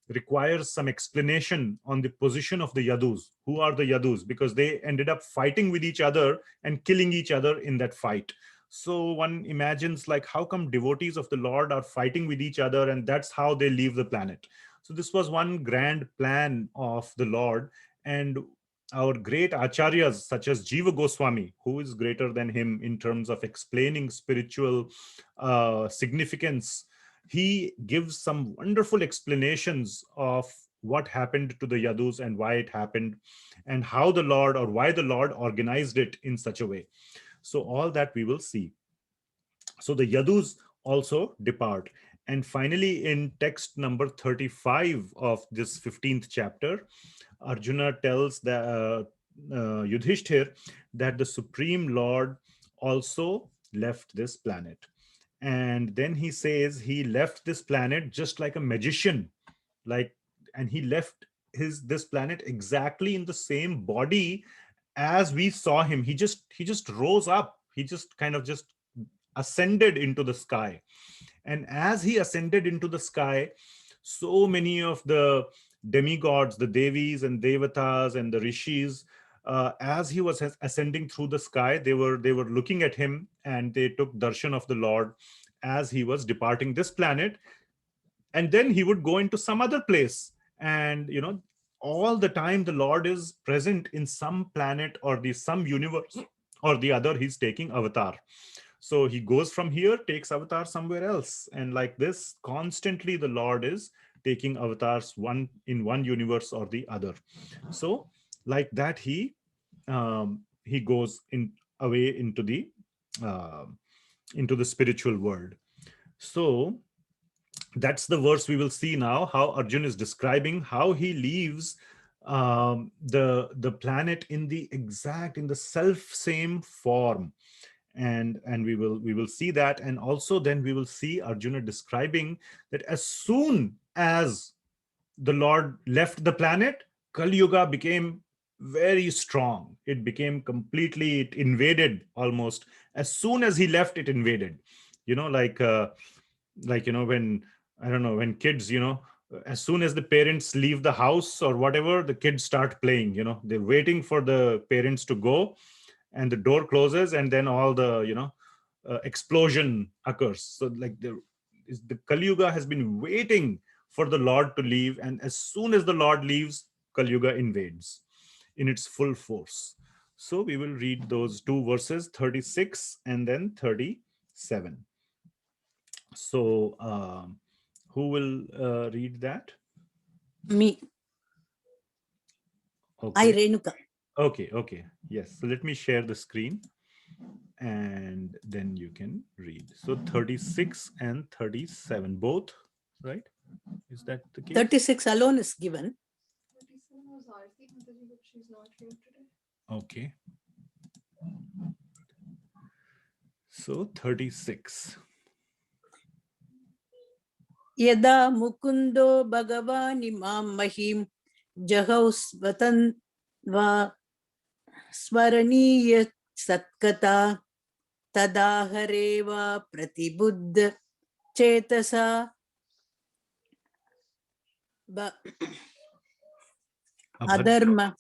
requires some explanation on the position of the Yadus. Who are the Yadus? Because they ended up fighting with each other and killing each other in that fight. So one imagines, like, how come devotees of the Lord are fighting with each other, and that's how they leave the planet. So this was one grand plan of the Lord, and our great acharyas such as Jiva Goswami, who is greater than him in terms of explaining spiritual significance, he gives some wonderful explanations of what happened to the Yadus and why it happened, and how the Lord, or why the Lord organized it in such a way. So all that we will see. So the Yadus also depart. And finally, in text number 35 of this 15th chapter, Arjuna tells the Yudhishthir that the Supreme Lord also left this planet. And then he says he left this planet just like a magician, and he left this planet exactly in the same body as we saw him. He just rose up. He just kind of just ascended into the sky. And as he ascended into the sky, so many of the demigods, the Devis and Devatas and the Rishis, as he was ascending through the sky, they were looking at him, and they took darshan of the Lord as he was departing this planet. And then he would go into some other place, and all the time the Lord is present in some planet or some universe or the other. He's taking avatar. So he goes from here, takes avatar somewhere else, and like this constantly the Lord is taking avatars, one in one universe or the other. So like that he goes away into the spiritual world. So that's the verse we will see now, how Arjun is describing how he leaves the planet in the self same form. And we will see that. And also then we will see Arjuna describing that as soon as the Lord left the planet, Kali Yuga became very strong. It became completely, it invaded almost. As soon as he left, it invaded. Like when, I don't know, when kids, as soon as the parents leave the house or whatever, the kids start playing. They're waiting for the parents to go, and the door closes, and then all the explosion occurs. So like the Kali Yuga has been waiting for the Lord to leave, and as soon as the Lord leaves, Kali Yuga invades in its full force. So we will read those two verses, 36 and then 37. So who will read that? Me. Okay. I, Renuka. Okay. Yes. So let me share the screen and then you can read. So 36 and 37, both, right? Is that the case? 36 alone is given. Okay. So 36. Yada mukundo bhagavani mam mahim jahausvatan va svaraniya satkata tadahareva pratibuddha chetasa adharma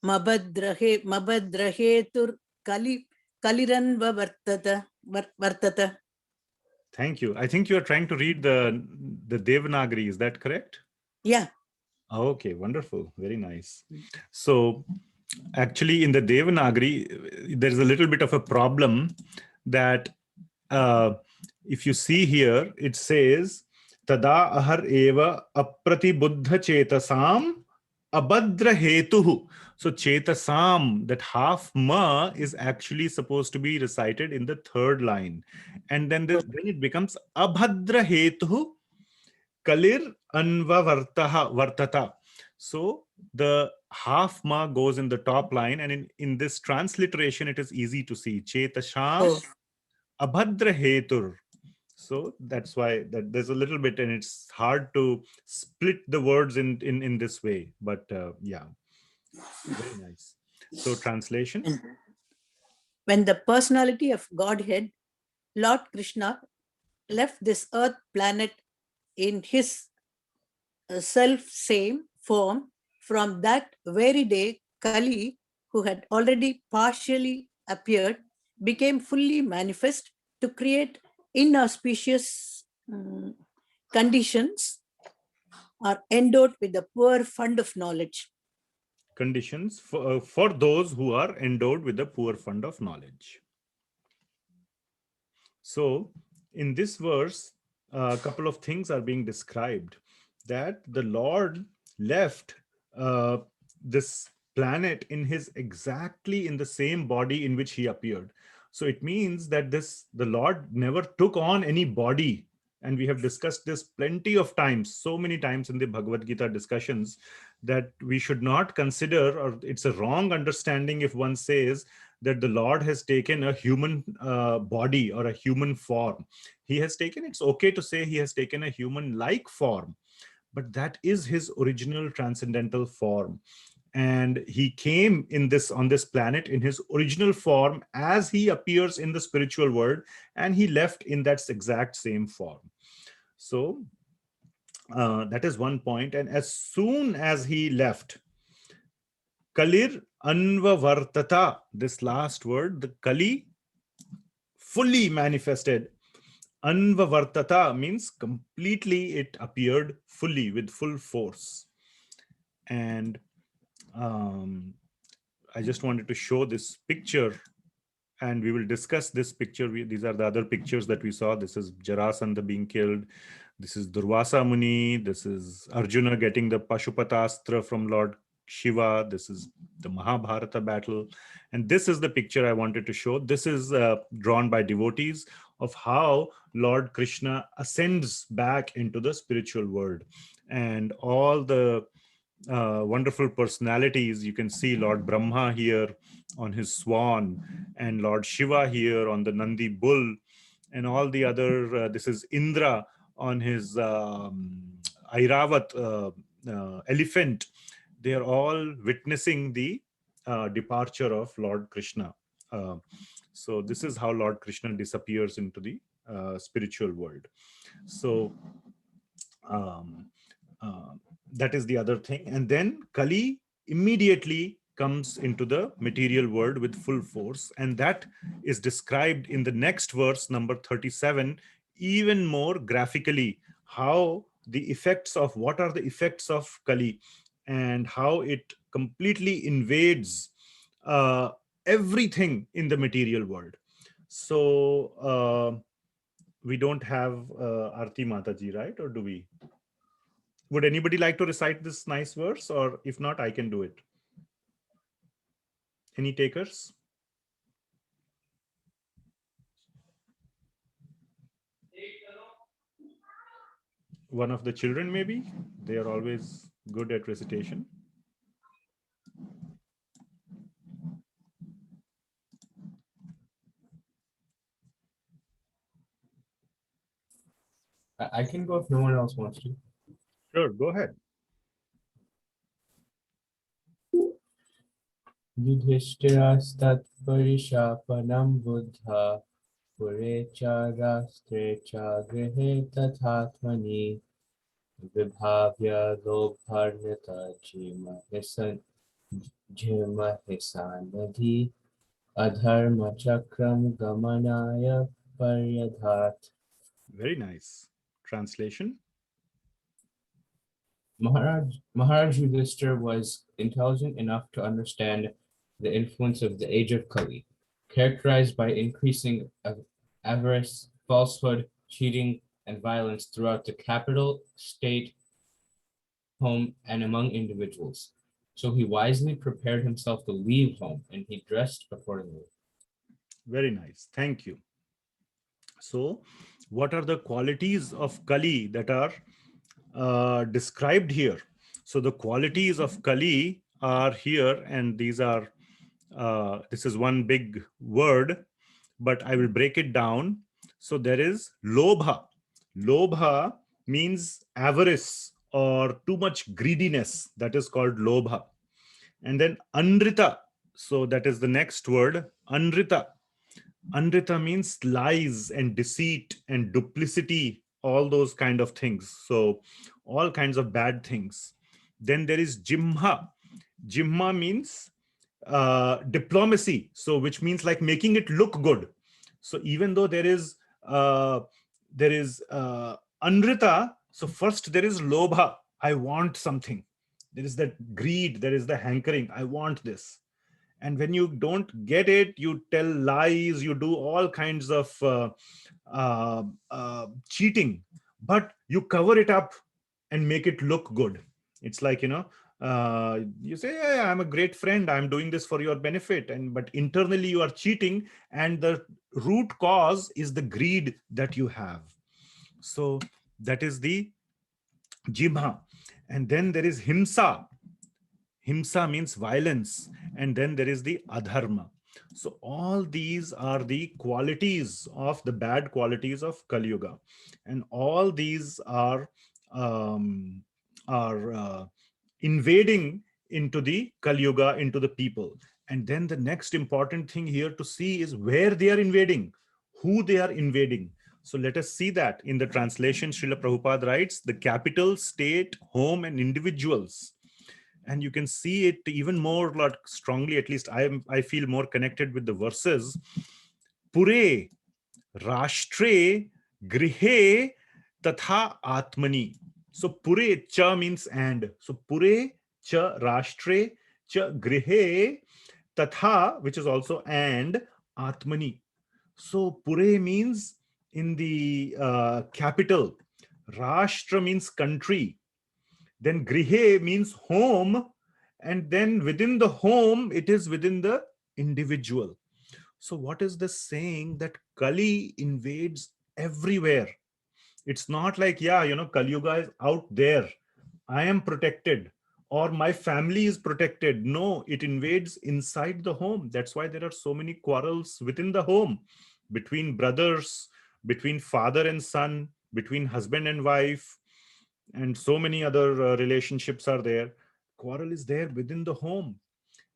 mabhadrahetur kaliranva vartata. Thank you. I think you are trying to read the Devanagari. Is that correct? Yeah. Okay, wonderful. Very nice. So actually in the Devanagari, there's a little bit of a problem that if you see here, it says, Tada ahar eva apratibuddha chetasam abhadra hetuhu. So chetasam, that half ma is actually supposed to be recited in the third line. And then it becomes abhadra hetuhu kalir anva vartata. So the half ma goes in the top line, and in this transliteration, it is easy to see. Chetasham abhadra hetur. So that's why that there's a little bit, and it's hard to split the words in this way. But yeah, very nice. So translation. When the personality of Godhead, Lord Krishna, left this earth planet in his self-same form, from that very day, Kali, who had already partially appeared, became fully manifest to create inauspicious conditions, are endowed with the poor fund of knowledge. Conditions for those who are endowed with the poor fund of knowledge. So in this verse, a couple of things are being described, that the Lord left this planet exactly in the same body in which he appeared. So it means that the Lord never took on any body. And we have discussed this plenty of times, so many times in the Bhagavad Gita discussions, that we should not consider, or it's a wrong understanding if one says that the Lord has taken a human body or a human form. It's okay to say he has taken a human-like form, but that is his original transcendental form. And he came on this planet in his original form as he appears in the spiritual world, and he left in that exact same form. So that is one point. And as soon as he left, Kalir Anvavartata, this last word, the Kali fully manifested. Anvavartata means completely it appeared fully with full force. And I just wanted to show this picture, and we will discuss this picture. These are the other pictures that we saw. This is Jarasandha being killed. This is Durvasa Muni. This is Arjuna getting the Pashupatastra from Lord Shiva. This is the Mahabharata battle. And this is the picture I wanted to show. This is drawn by devotees of how Lord Krishna ascends back into the spiritual world. And all the wonderful personalities, you can see Lord Brahma here on his swan, and Lord Shiva here on the Nandi bull, and all the other, this is Indra on his Airavat elephant. They are all witnessing the departure of Lord Krishna. So this is how Lord Krishna disappears into the spiritual world. So that is the other thing. And then Kali immediately comes into the material world with full force. And that is described in the next verse, number 37, even more graphically, how the effects of, what are the effects of Kali and how it completely invades everything in the material world. So we don't have Arti Mataji, right? Or do we? Would anybody like to recite this nice verse? Or if not, I can do it. Any takers? One of the children, maybe? They are always good at recitation. I can go if no one else wants to. Sure, go ahead. Yudhishthirastat parishapanam buddha pure cha rastre cha grihe tathatmani vibhavya lobharnita jima hisanadhi adharma chakram gamanaya paryadhat. Very nice. Translation. Maharaj Yudhishthira was intelligent enough to understand the influence of the age of Kali, characterized by increasing avarice, falsehood, cheating, and violence throughout the capital, state, home, and among individuals. So he wisely prepared himself to leave home, and he dressed accordingly. Very nice. Thank you. So, what are the qualities of Kali that are described here? So, the qualities of Kali are here, and these are, this is one big word, but I will break it down. So, there is Lobha. Lobha means avarice or too much greediness. That is called Lobha. And then Anrita. So, that is the next word, Anrita. Anrita means lies and deceit and duplicity, all those kind of things. So all kinds of bad things. Then there is Jimha. Jimha means diplomacy. So which means like making it look good. So even though there is Anrita, so first there is Lobha. I want something. There is that greed. There is the hankering. I want this. And when you don't get it, you tell lies, you do all kinds of cheating, but you cover it up and make it look good. It's like, you say, hey, I'm a great friend, I'm doing this for your benefit. But internally you are cheating, and the root cause is the greed that you have. So that is the Jimha. And then there is Himsa. Himsa means violence. And then there is the Adharma. So all these are the qualities of the bad qualities of Kali Yuga. And all these are invading into the Kali Yuga, into the people. And then the next important thing here to see is where they are invading, who they are invading. So let us see that in the translation. Srila Prabhupada writes, the capital, state, home, and individuals. And you can see it even more like strongly, at least I feel more connected with the verses. Pure, Rashtre, Grihe, Tatha Atmani. So Pure, Cha means and. So Pure, Cha, Rashtre, Cha, Grihe, Tatha, which is also and, Atmani. So Pure means in the capital. Rashtra means country. Then Grihe means home, And then within the home, it is within the individual. So what is this saying? That Kali invades everywhere. It's not like, yeah, Kali Yuga is out there, I am protected, or my family is protected. No, it invades inside the home. That's why there are so many quarrels within the home, between brothers, between father and son, between husband and wife, and so many other relationships are there. Quarrel is there within the home.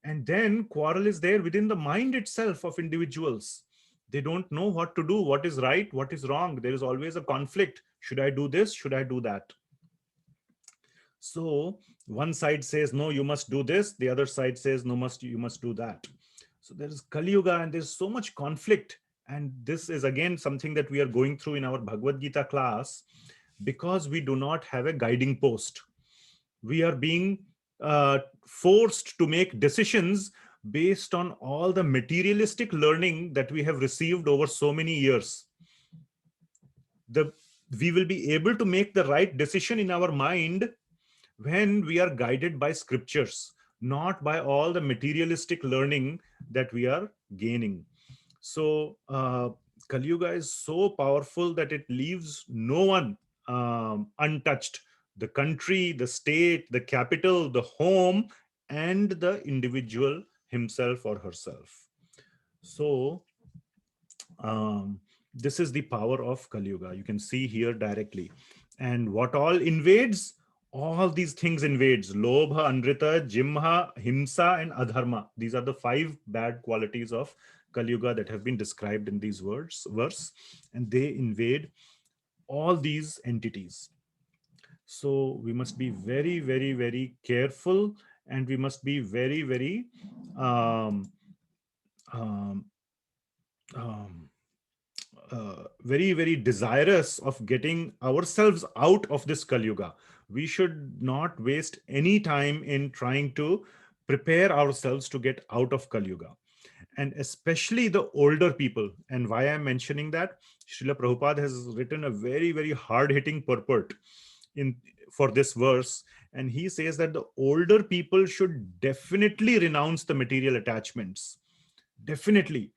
And then quarrel is there within the mind itself of individuals. They don't know what to do, what is right, what is wrong. There is always a conflict. Should I do this? Should I do that? So one side says, no, you must do this. The other side says, no, you must do that. So there is Kali Yuga, and there's so much conflict. And this is again something that we are going through in our Bhagavad Gita class, because we do not have a guiding post. We are being forced to make decisions based on all the materialistic learning that we have received over so many years. We will be able to make the right decision in our mind when we are guided by scriptures, not by all the materialistic learning that we are gaining. So Kali Yuga is so powerful that it leaves no one untouched. The country, the state, the capital, the home, and the individual himself or herself. So this is the power of Kali Yuga. You can see here directly. And what all invades? All these things invades: Lobha, Anrita, Jimha, Himsa, and Adharma. These are the 5 bad qualities of Kali Yuga that have been described in these verse, and they invade all these entities. So we must be very, very, very careful, and we must be very, very very, very desirous of getting ourselves out of this Kali Yuga. We should not waste any time in trying to prepare ourselves to get out of Kali Yuga. And especially the older people. And why I'm mentioning that, Srila Prabhupada has written a very, very hard-hitting purport for this verse. And he says that the older people should definitely renounce the material attachments. Definitely.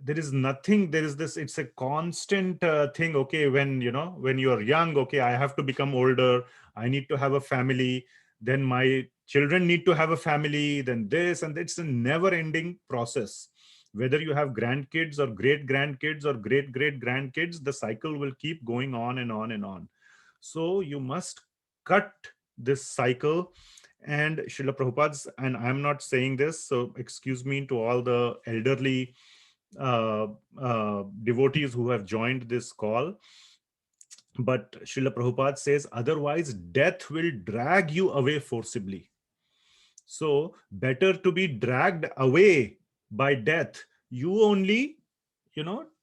There is nothing, there is this, it's a constant thing. Okay, when you are young, okay, I have to become older, I need to have a family, then my children need to have a family, then this, and it's a never ending process. Whether you have grandkids or great grandkids or great great grandkids, the cycle will keep going on and on and on. So you must cut this cycle. And Srila Prabhupada's, and I'm not saying this, so excuse me to all the elderly devotees who have joined this call, but Srila Prabhupada says, otherwise death will drag you away forcibly. So better to be dragged away by death. You only,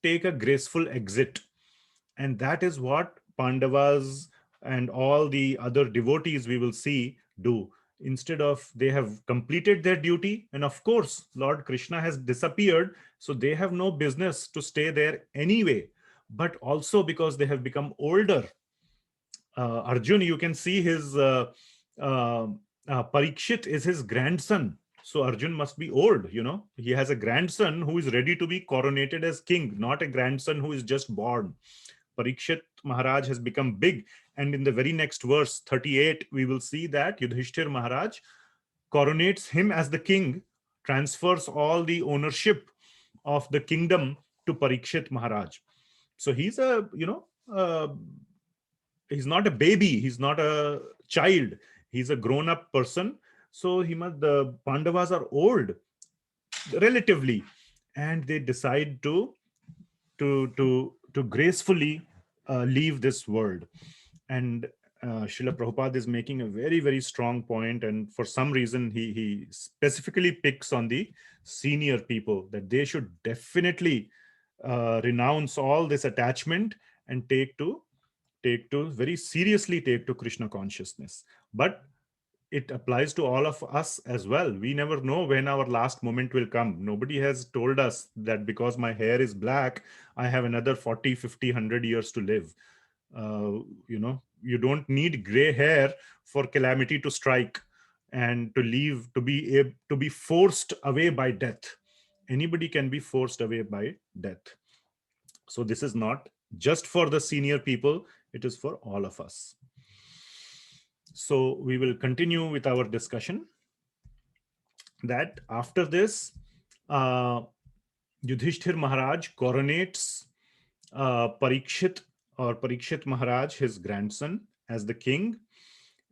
take a graceful exit. And that is what Pandavas and all the other devotees we will see do. Instead of, they have completed their duty, and of course Lord Krishna has disappeared, so they have no business to stay there anyway. But also because they have become older. Arjun, you can see his Parikshit is his grandson. So Arjun must be old, he has a grandson who is ready to be coronated as king, not a grandson who is just born. Parikshit Maharaj has become big. And in the very next verse, 38, we will see that Yudhishthir Maharaj coronates him as the king, transfers all the ownership of the kingdom to Parikshit Maharaj. So he's he's not a baby, he's not a child, he's a grown-up person. So the Pandavas are old, relatively, and they decide to gracefully leave this world. And Srila Prabhupada is making a very, very strong point, and for some reason he specifically picks on the senior people, that they should definitely renounce all this attachment and take to very seriously take to Krishna consciousness. But it applies to all of us as well. We never know when our last moment will come. Nobody has told us that because my hair is black, I have another 40, 50, 100 years to live. You don't need gray hair for calamity to strike. and to leave, to be forced away by death. Anybody can be forced away by death. So this is not just for the senior people, it is for all of us. So we will continue with our discussion that after this, Yudhishthir Maharaj coronates Parikshit Maharaj, his grandson, as the king.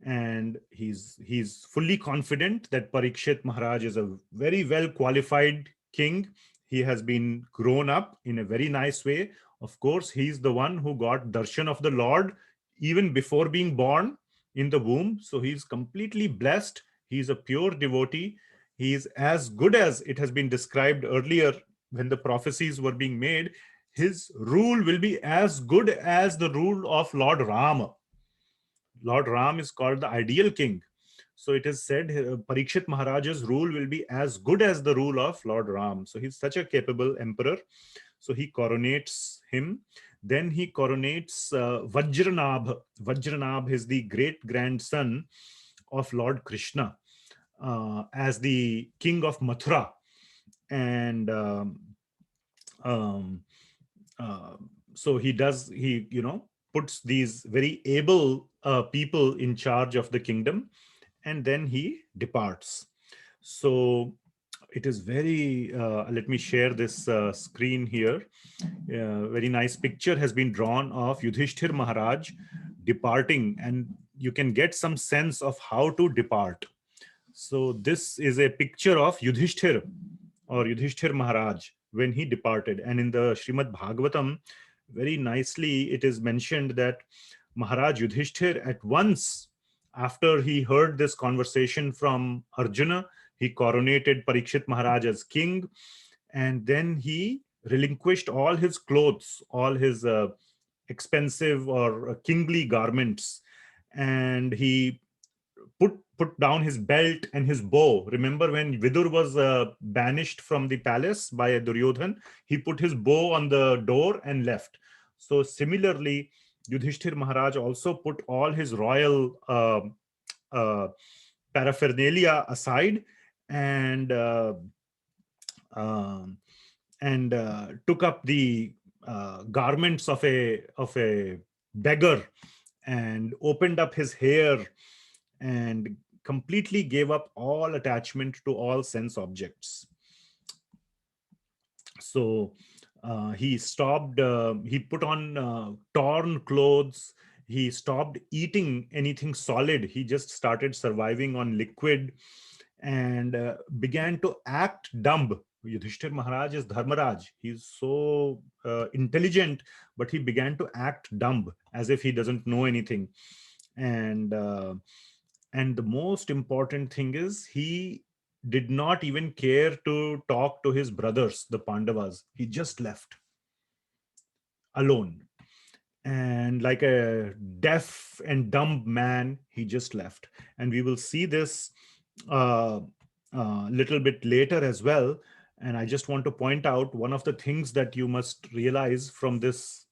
And he's fully confident that Parikshit Maharaj is a very well qualified king. He has been grown up in a very nice way. Of course, he's the one who got darshan of the Lord even before being born in the womb. So he's completely blessed. He's a pure devotee. He is as good as it has been described earlier when the prophecies were being made. His rule will be as good as the rule of Lord Rama. Lord Ram is called the ideal king. So it is said Parikshit Maharaj's rule will be as good as the rule of Lord Ram. So he's such a capable emperor. So he coronates him. Then he coronates Vajranabh. Vajranabh is the great grandson of Lord Krishna as the king of Mathura. And so he puts these very able people in charge of the kingdom, and then he departs. So it is very, let me share this screen here. Very nice picture has been drawn of Yudhishthir Maharaj departing, and you can get some sense of how to depart. So this is a picture of Yudhishthir or Yudhishthir Maharaj when he departed. And in the Srimad Bhagavatam, very nicely it is mentioned that Maharaj Yudhishthir at once, after he heard this conversation from Arjuna, he coronated Parikshit Maharaj as king, and then he relinquished all his clothes, all his expensive or kingly garments, and he put down his belt and his bow. Remember when Vidur was banished from the palace by Duryodhan, he put his bow on the door and left. So similarly, Yudhishthir Maharaj also put all his royal paraphernalia aside and took up the garments of a beggar and opened up his hair and completely gave up all attachment to all sense objects. So he stopped, he put on torn clothes, he stopped eating anything solid, he just started surviving on liquid and began to act dumb. Yudhishthir Maharaj is Dharmaraj. He's so intelligent, but he began to act dumb as if he doesn't know anything. And the most important thing is he did not even care to talk to his brothers, the Pandavas. He just left alone. And like a deaf and dumb man, he just left. And we will see this little bit later as well. And I just want to point out one of the things that you must realize from this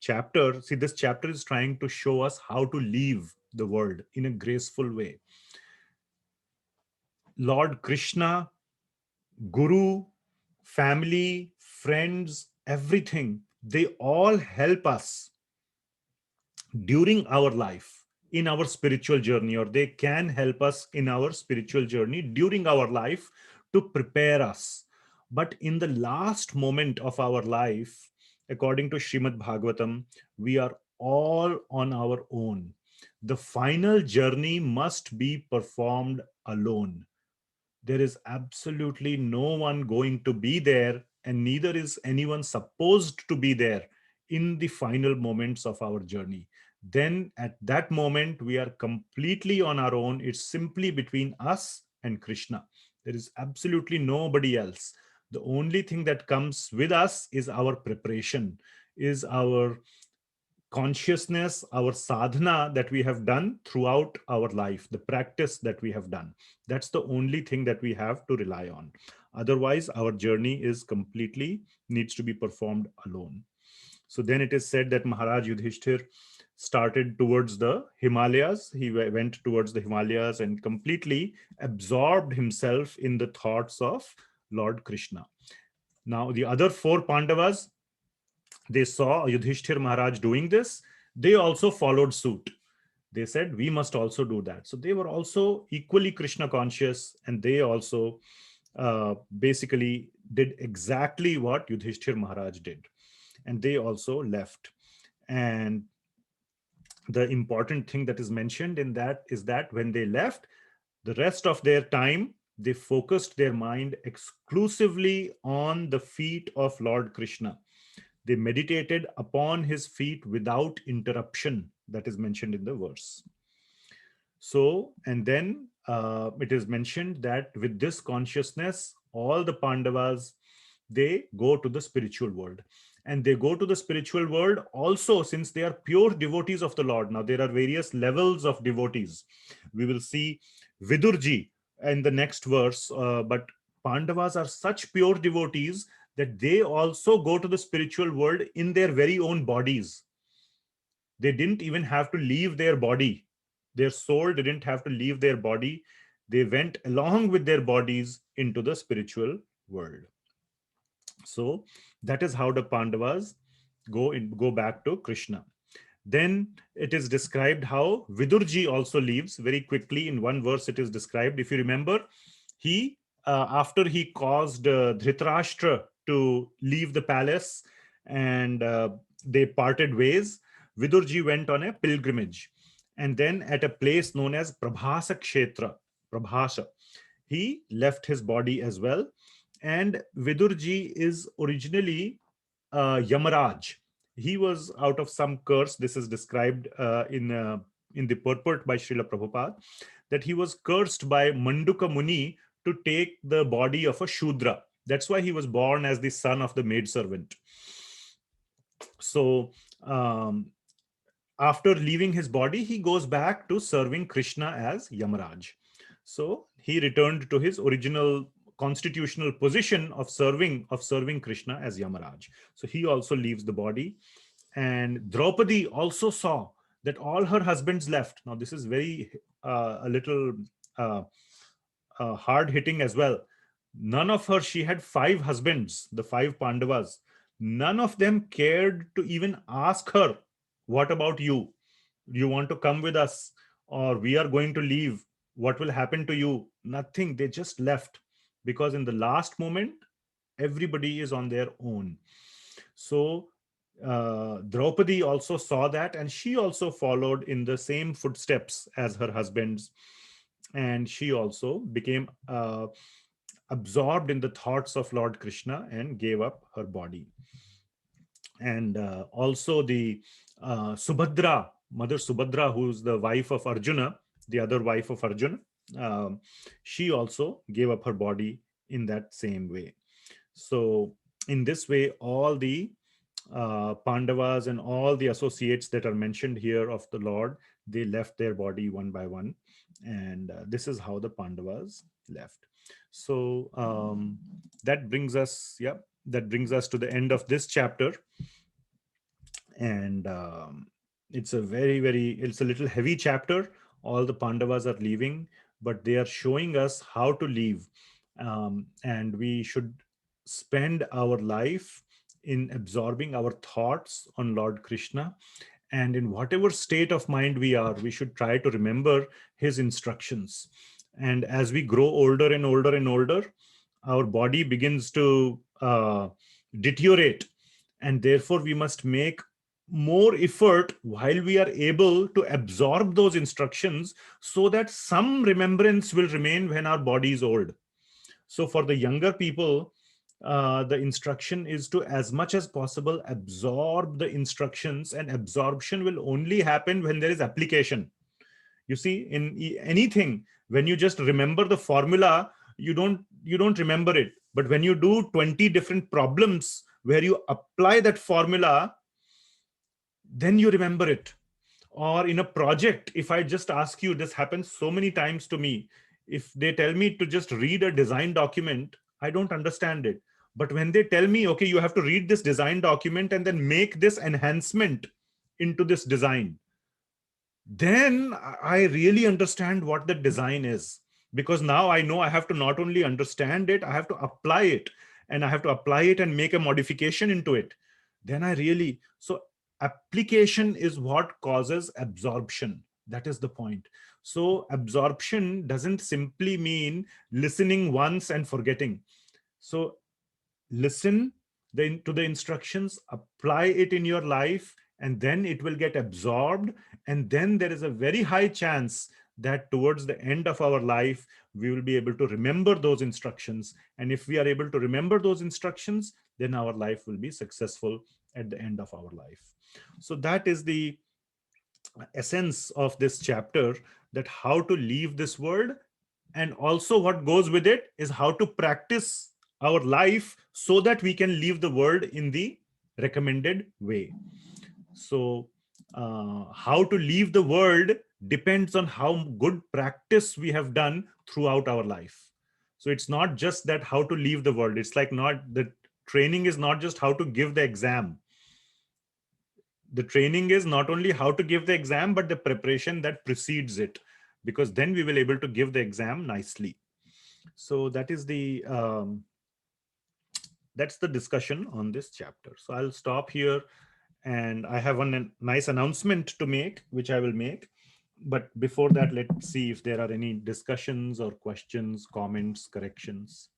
chapter. See, this chapter is trying to show us how to leave the world in a graceful way. Lord Krishna, Guru, family, friends, everything, they all help us during our life in our spiritual journey, or they can help us in our spiritual journey during our life to prepare us. But in the last moment of our life, according to Srimad Bhagavatam, we are all on our own. The final journey must be performed alone. There is absolutely no one going to be there, and neither is anyone supposed to be there in the final moments of our journey. Then at that moment, we are completely on our own. It's simply between us and Krishna. There is absolutely nobody else. The only thing that comes with us is our preparation, is our consciousness, our sadhana that we have done throughout our life, the practice that we have done. That's the only thing that we have to rely on. Otherwise, our journey is completely needs to be performed alone. So then it is said that Maharaj Yudhishthir started towards the Himalayas. He went towards the Himalayas and completely absorbed himself in the thoughts of Lord Krishna. Now, the other 4 Pandavas, they saw Yudhishthir Maharaj doing this. They also followed suit. They said, we must also do that. So they were also equally Krishna conscious, and they also basically did exactly what Yudhishthir Maharaj did. And they also left. And the important thing that is mentioned in that is that when they left, the rest of their time, they focused their mind exclusively on the feet of Lord Krishna. They meditated upon his feet without interruption. That is mentioned in the verse. So, and then it is mentioned that with this consciousness, all the Pandavas, they go to the spiritual world. And they go to the spiritual world also since they are pure devotees of the Lord. Now, there are various levels of devotees. We will see Vidurji in the next verse, but Pandavas are such pure devotees that they also go to the spiritual world in their very own bodies. They didn't even have to leave their body. Their soul didn't have to leave their body. They went along with their bodies into the spiritual world. So that is how the Pandavas go back to Krishna. Then it is described how Vidurji also leaves very quickly. In one verse it is described. If you remember, he after he caused Dhritarashtra to leave the palace and they parted ways, Vidurji went on a pilgrimage. And then at a place known as Prabhasa Kshetra, Prabhasa, he left his body as well. And Vidurji is originally Yamaraj. He was out of some curse. This is described in the purport by Srila Prabhupada, that he was cursed by Manduka Muni to take the body of a Shudra. That's why he was born as the son of the maidservant. So after leaving his body, he goes back to serving Krishna as Yamaraj. So he returned to his original constitutional position of serving Krishna as Yamaraj. So he also leaves the body. And Draupadi also saw that all her husbands left. Now this is very a little hard hitting as well. None of her, she had 5 husbands, the 5 Pandavas. None of them cared to even ask her, what about you? Do you want to come with us? Or we are going to leave. What will happen to you? Nothing. They just left. Because in the last moment, everybody is on their own. So Draupadi also saw that, and she also followed in the same footsteps as her husbands. And she also became absorbed in the thoughts of Lord Krishna and gave up her body. And also the Subhadra, Mother Subhadra, who's the wife of Arjuna, the other wife of Arjuna, she also gave up her body in that same way. So in this way, all the Pandavas and all the associates that are mentioned here of the Lord, they left their body one by one. And this is how the Pandavas left. So that brings us to the end of this chapter. And it's a it's a little heavy chapter. All the Pandavas are leaving, but they are showing us how to leave. And we should spend our life in absorbing our thoughts on Lord Krishna. And in whatever state of mind we are, we should try to remember his instructions. And as we grow older and older and older, our body begins to deteriorate. And therefore, we must make more effort while we are able to absorb those instructions so that some remembrance will remain when our body is old. So for the younger people, the instruction is to, as much as possible, absorb the instructions, and absorption will only happen when there is application. You see, in anything, when you just remember the formula, you don't remember it. But when you do 20 different problems where you apply that formula, then you remember it. Or in a project, if I just ask you, this happens so many times to me, if they tell me to just read a design document, I don't understand it. But when they tell me, okay, you have to read this design document and then make this enhancement into this design, then I really understand what the design is, because now I know I have to not only understand it, I have to apply it, and I have to apply it and make a modification into it. Then I really, so application is what causes absorption. That is the point. So absorption doesn't simply mean listening once and forgetting. So listen to the instructions, apply it in your life, and then it will get absorbed. And then there is a very high chance that towards the end of our life, we will be able to remember those instructions. And if we are able to remember those instructions, then our life will be successful at the end of our life. So that is the essence of this chapter, that how to leave this world, and also what goes with it is how to practice our life so that we can leave the world in the recommended way. So how to leave the world depends on how good practice we have done throughout our life. So it's not just that how to leave the world. It's like, not the training is not just how to give the exam. The training is not only how to give the exam, but the preparation that precedes it, because then we will able to give the exam nicely. So that is the that's the discussion on this chapter. So I'll stop here, and I have one nice announcement to make, which I will make. But before that, let's see if there are any discussions or questions, comments, corrections.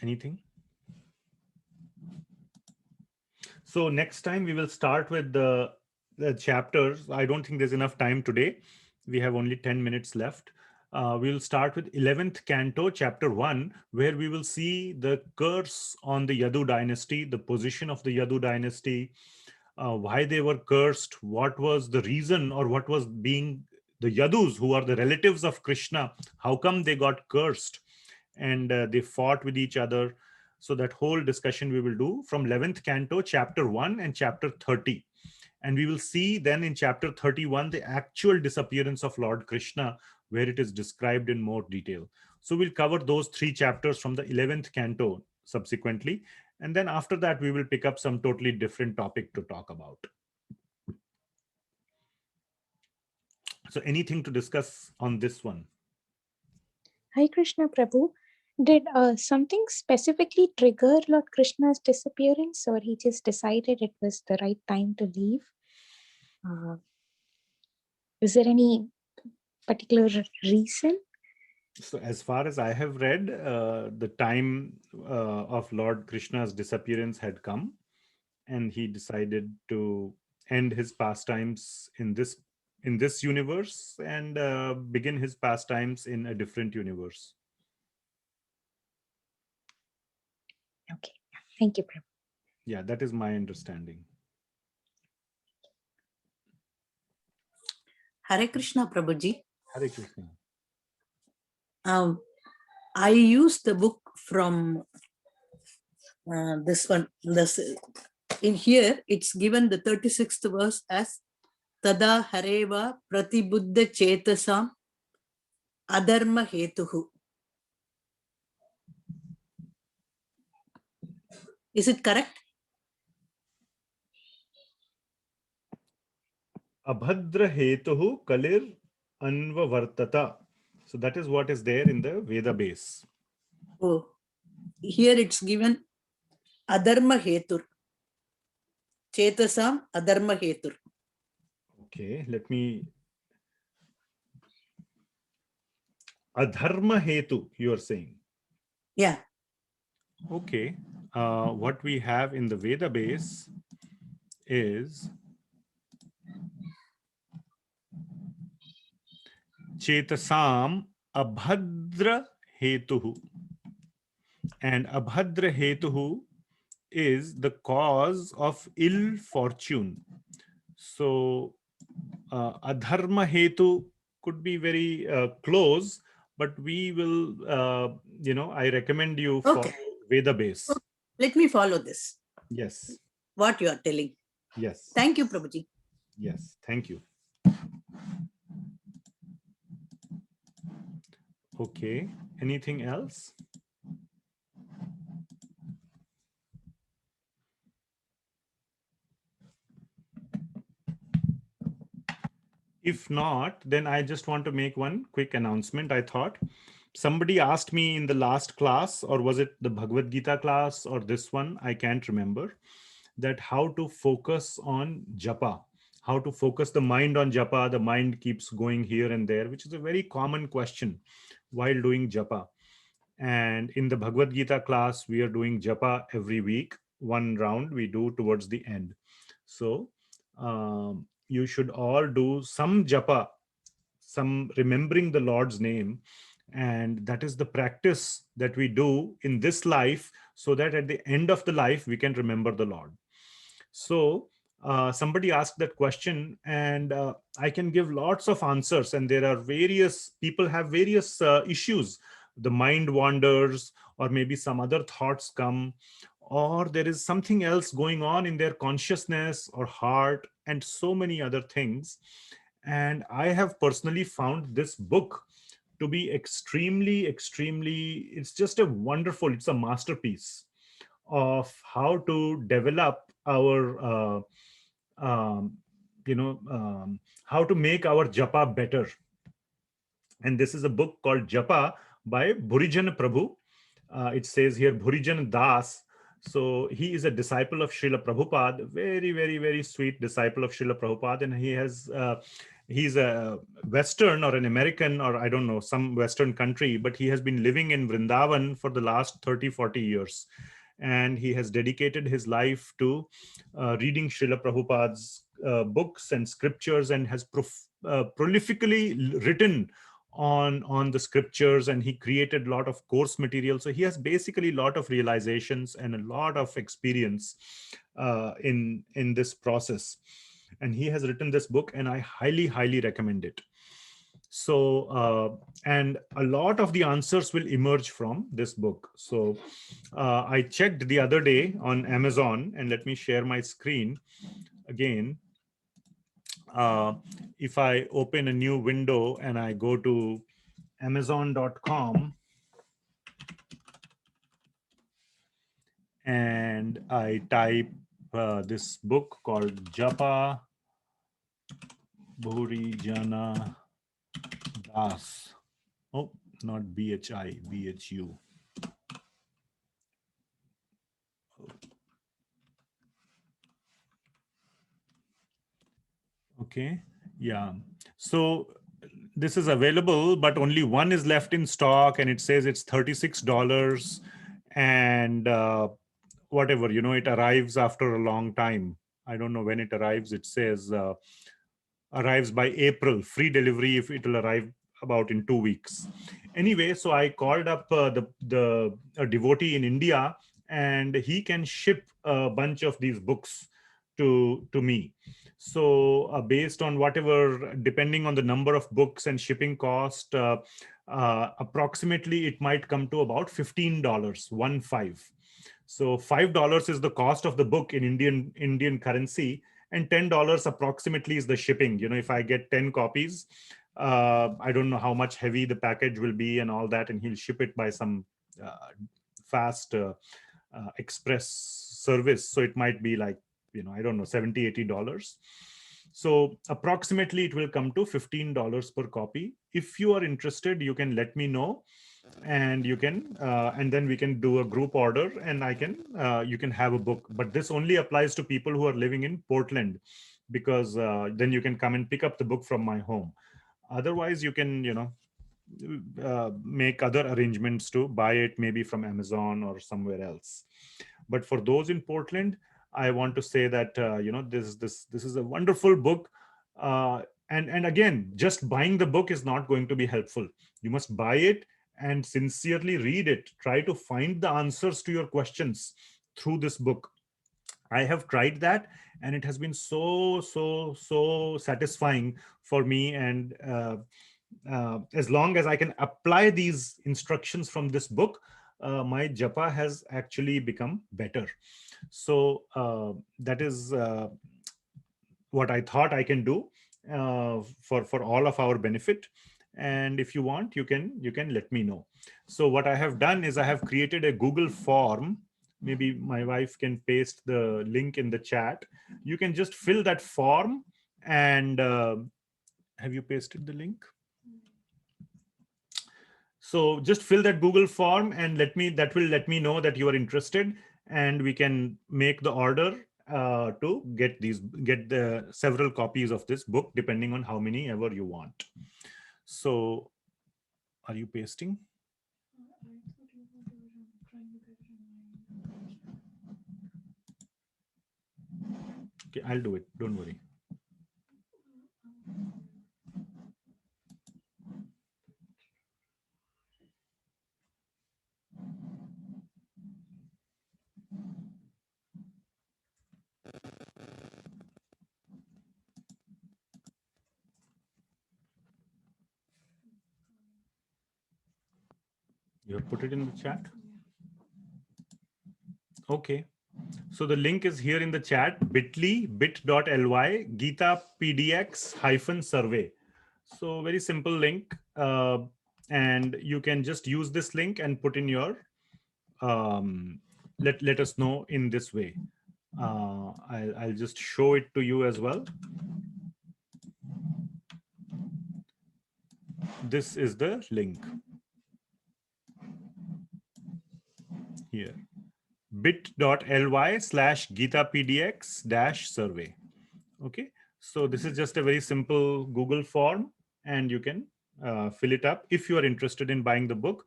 Anything? So next time we will start with the chapters. I don't think there's enough time today. We have only 10 minutes left. We'll start with 11th canto, chapter 1, where we will see the curse on the Yadu dynasty, the position of the Yadu dynasty, why they were cursed, what was the reason, or what was being the Yadus, who are the relatives of Krishna, how come they got cursed, and they fought with each other. So that whole discussion we will do from 11th canto, chapter 1 and chapter 30. And we will see then in chapter 31 the actual disappearance of Lord Krishna, where it is described in more detail. So we'll cover those 3 chapters from the 11th canto subsequently. And then after that, we will pick up some totally different topic to talk about. So anything to discuss on this one? Hi Krishna Prabhu. Did something specifically trigger Lord Krishna's disappearance, or he just decided it was the right time to leave? Is there any particular reason? So as far as I have read, the time of Lord Krishna's disappearance had come, and he decided to end his pastimes in this universe and begin his pastimes in a different universe. Okay, thank you, Prabhu. Yeah, that is my understanding. Hare Krishna, Prabhuji. Hare Krishna. I used the book from this one. In here, it's given the 36th verse as Tada Hareva Pratibuddha Chetasam Adharma Hetuhu. Is it correct? Abhadra Hetuhu Kalir Anvavartata. So that is what is there in the Veda base. Oh, here it's given Adharma Hetur. Chetasam Adharma Hetur. Okay, let me. Adharma Hetu, you are saying? Yeah. Okay. What we have in the Veda base is Chetasam Abhadra Hetuhu. And Abhadra Hetuhu is the cause of ill fortune. So Adharma Hetu could be very close, but we will, I recommend you for Veda base. Let me follow this. Yes. What you are telling. Yes. Thank you, Prabhuji. Yes, thank you. Okay, anything else? If not, then I just want to make one quick announcement. I thought somebody asked me in the last class, or was it the Bhagavad Gita class or this one? I can't remember, that how to focus on japa, how to focus the mind on japa. The mind keeps going here and there, which is a very common question while doing japa. And in the Bhagavad Gita class, we are doing japa every week. One round we do towards the end. So you should all do some japa, some remembering the Lord's name. And that is the practice that we do in this life, so that at the end of the life, we can remember the Lord. So somebody asked that question, and I can give lots of answers. And there are various people have various issues. The mind wanders, or maybe some other thoughts come, or there is something else going on in their consciousness or heart, and so many other things. And I have personally found this book to be extremely, it's just a wonderful, it's a masterpiece of how to develop our, how to make our japa better. And this is a book called Japa by Bhurijan Prabhu. It says here Bhurijan Das. So he is a disciple of Srila Prabhupada, very, very, very sweet disciple of Srila Prabhupada. And he has, he's a Western or an American, or I don't know, some Western country, but he has been living in Vrindavan for the last 30, 40 years. And he has dedicated his life to reading Srila Prabhupada's books and scriptures, and has prolifically written on the scriptures, and he created a lot of course material. So he has basically a lot of realizations and a lot of experience in this process. And he has written this book, and I highly, highly recommend it. So, and a lot of the answers will emerge from this book. So I checked the other day on Amazon, and let me share my screen again. If I open a new window and I go to Amazon.com and I type this book called Japa Bhurijana Das. Oh, not BHI, BHU. Okay, yeah. So this is available, but only one is left in stock, and it says it's $36. And whatever, it arrives after a long time. I don't know when it arrives. It says arrives by April, free delivery if it will arrive about in 2 weeks. Anyway, so I called up a devotee in India, and he can ship a bunch of these books to me. So based on whatever, depending on the number of books and shipping cost, approximately it might come to about $15, 1-5. So $5 is the cost of the book in Indian currency, and $10 approximately is the shipping. If I get 10 copies, I don't know how much heavy the package will be and all that, and he'll ship it by some fast express service. So it might be like, I don't know, $70-80. So approximately it will come to $15 per copy. If you are interested, you can let me know, and you can and then we can do a group order, and you can have a book. But this only applies to people who are living in Portland, because then you can come and pick up the book from my home. Otherwise, you can make other arrangements to buy it, maybe from Amazon or somewhere else. But for those in Portland, I want to say that this is a wonderful book, and again, just buying the book is not going to be helpful. You must buy it and sincerely read it. Try to find the answers to your questions through this book. I have tried that, and it has been so satisfying for me. And as long as I can apply these instructions from this book, my japa has actually become better. So that is what I thought I can do for all of our benefit. And if you want, you can let me know. So what I have done is I have created a Google form. Maybe my wife can paste the link in the chat. You can just fill that form and Have you pasted the link? So just fill that Google form and that will let me know that you are interested, and we can make the order to get the several copies of this book, depending on how many ever you want. So are you pasting? Okay, I'll do it. Don't worry. You have put it in the chat? Okay. So the link is here in the chat, bit.ly Gita PDX -survey. So very simple link. And you can just use this link and put in your, let us know in this way. I'll just show it to you as well. This is the link here, bit.ly/Gita PDX-survey. Okay, so this is just a very simple Google form, and you can fill it up if you are interested in buying the book.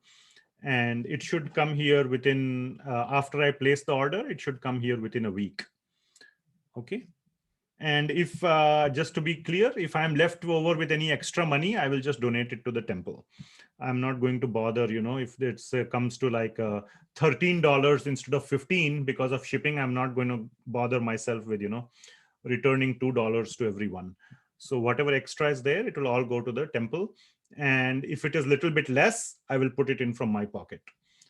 And it should come here within, after I place the order, it should come here within a week. Okay. And if, just to be clear, if I'm left over with any extra money, I will just donate it to the temple. I'm not going to bother, if it comes to like $13 instead of 15 because of shipping, I'm not going to bother myself with, returning $2 to everyone. So whatever extra is there, it will all go to the temple. And if it is a little bit less, I will put it in from my pocket.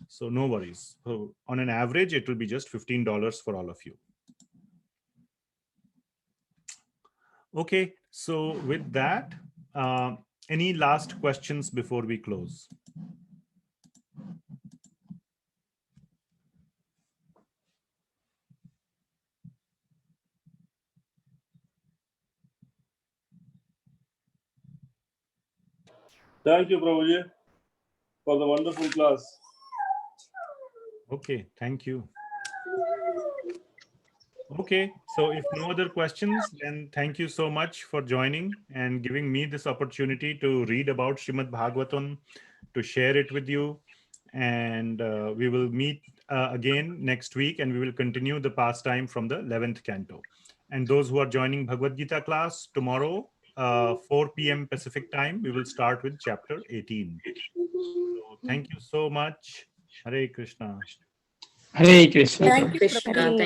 So no worries. So on an average, it will be just $15 for all of you. Okay, so with that, any last questions before we close? Thank you, Prabhuji, for the wonderful class. Okay, thank you. Okay, so if no other questions, then thank you so much for joining and giving me this opportunity to read about Srimad Bhagavatam, to share it with you. And we will meet again next week, and we will continue the pastime from the 11th canto. And those who are joining Bhagavad Gita class tomorrow, 4 p.m. Pacific time, we will start with chapter 18. So thank you so much. Hare Krishna. Hare Krishna. Thank you, Krishna.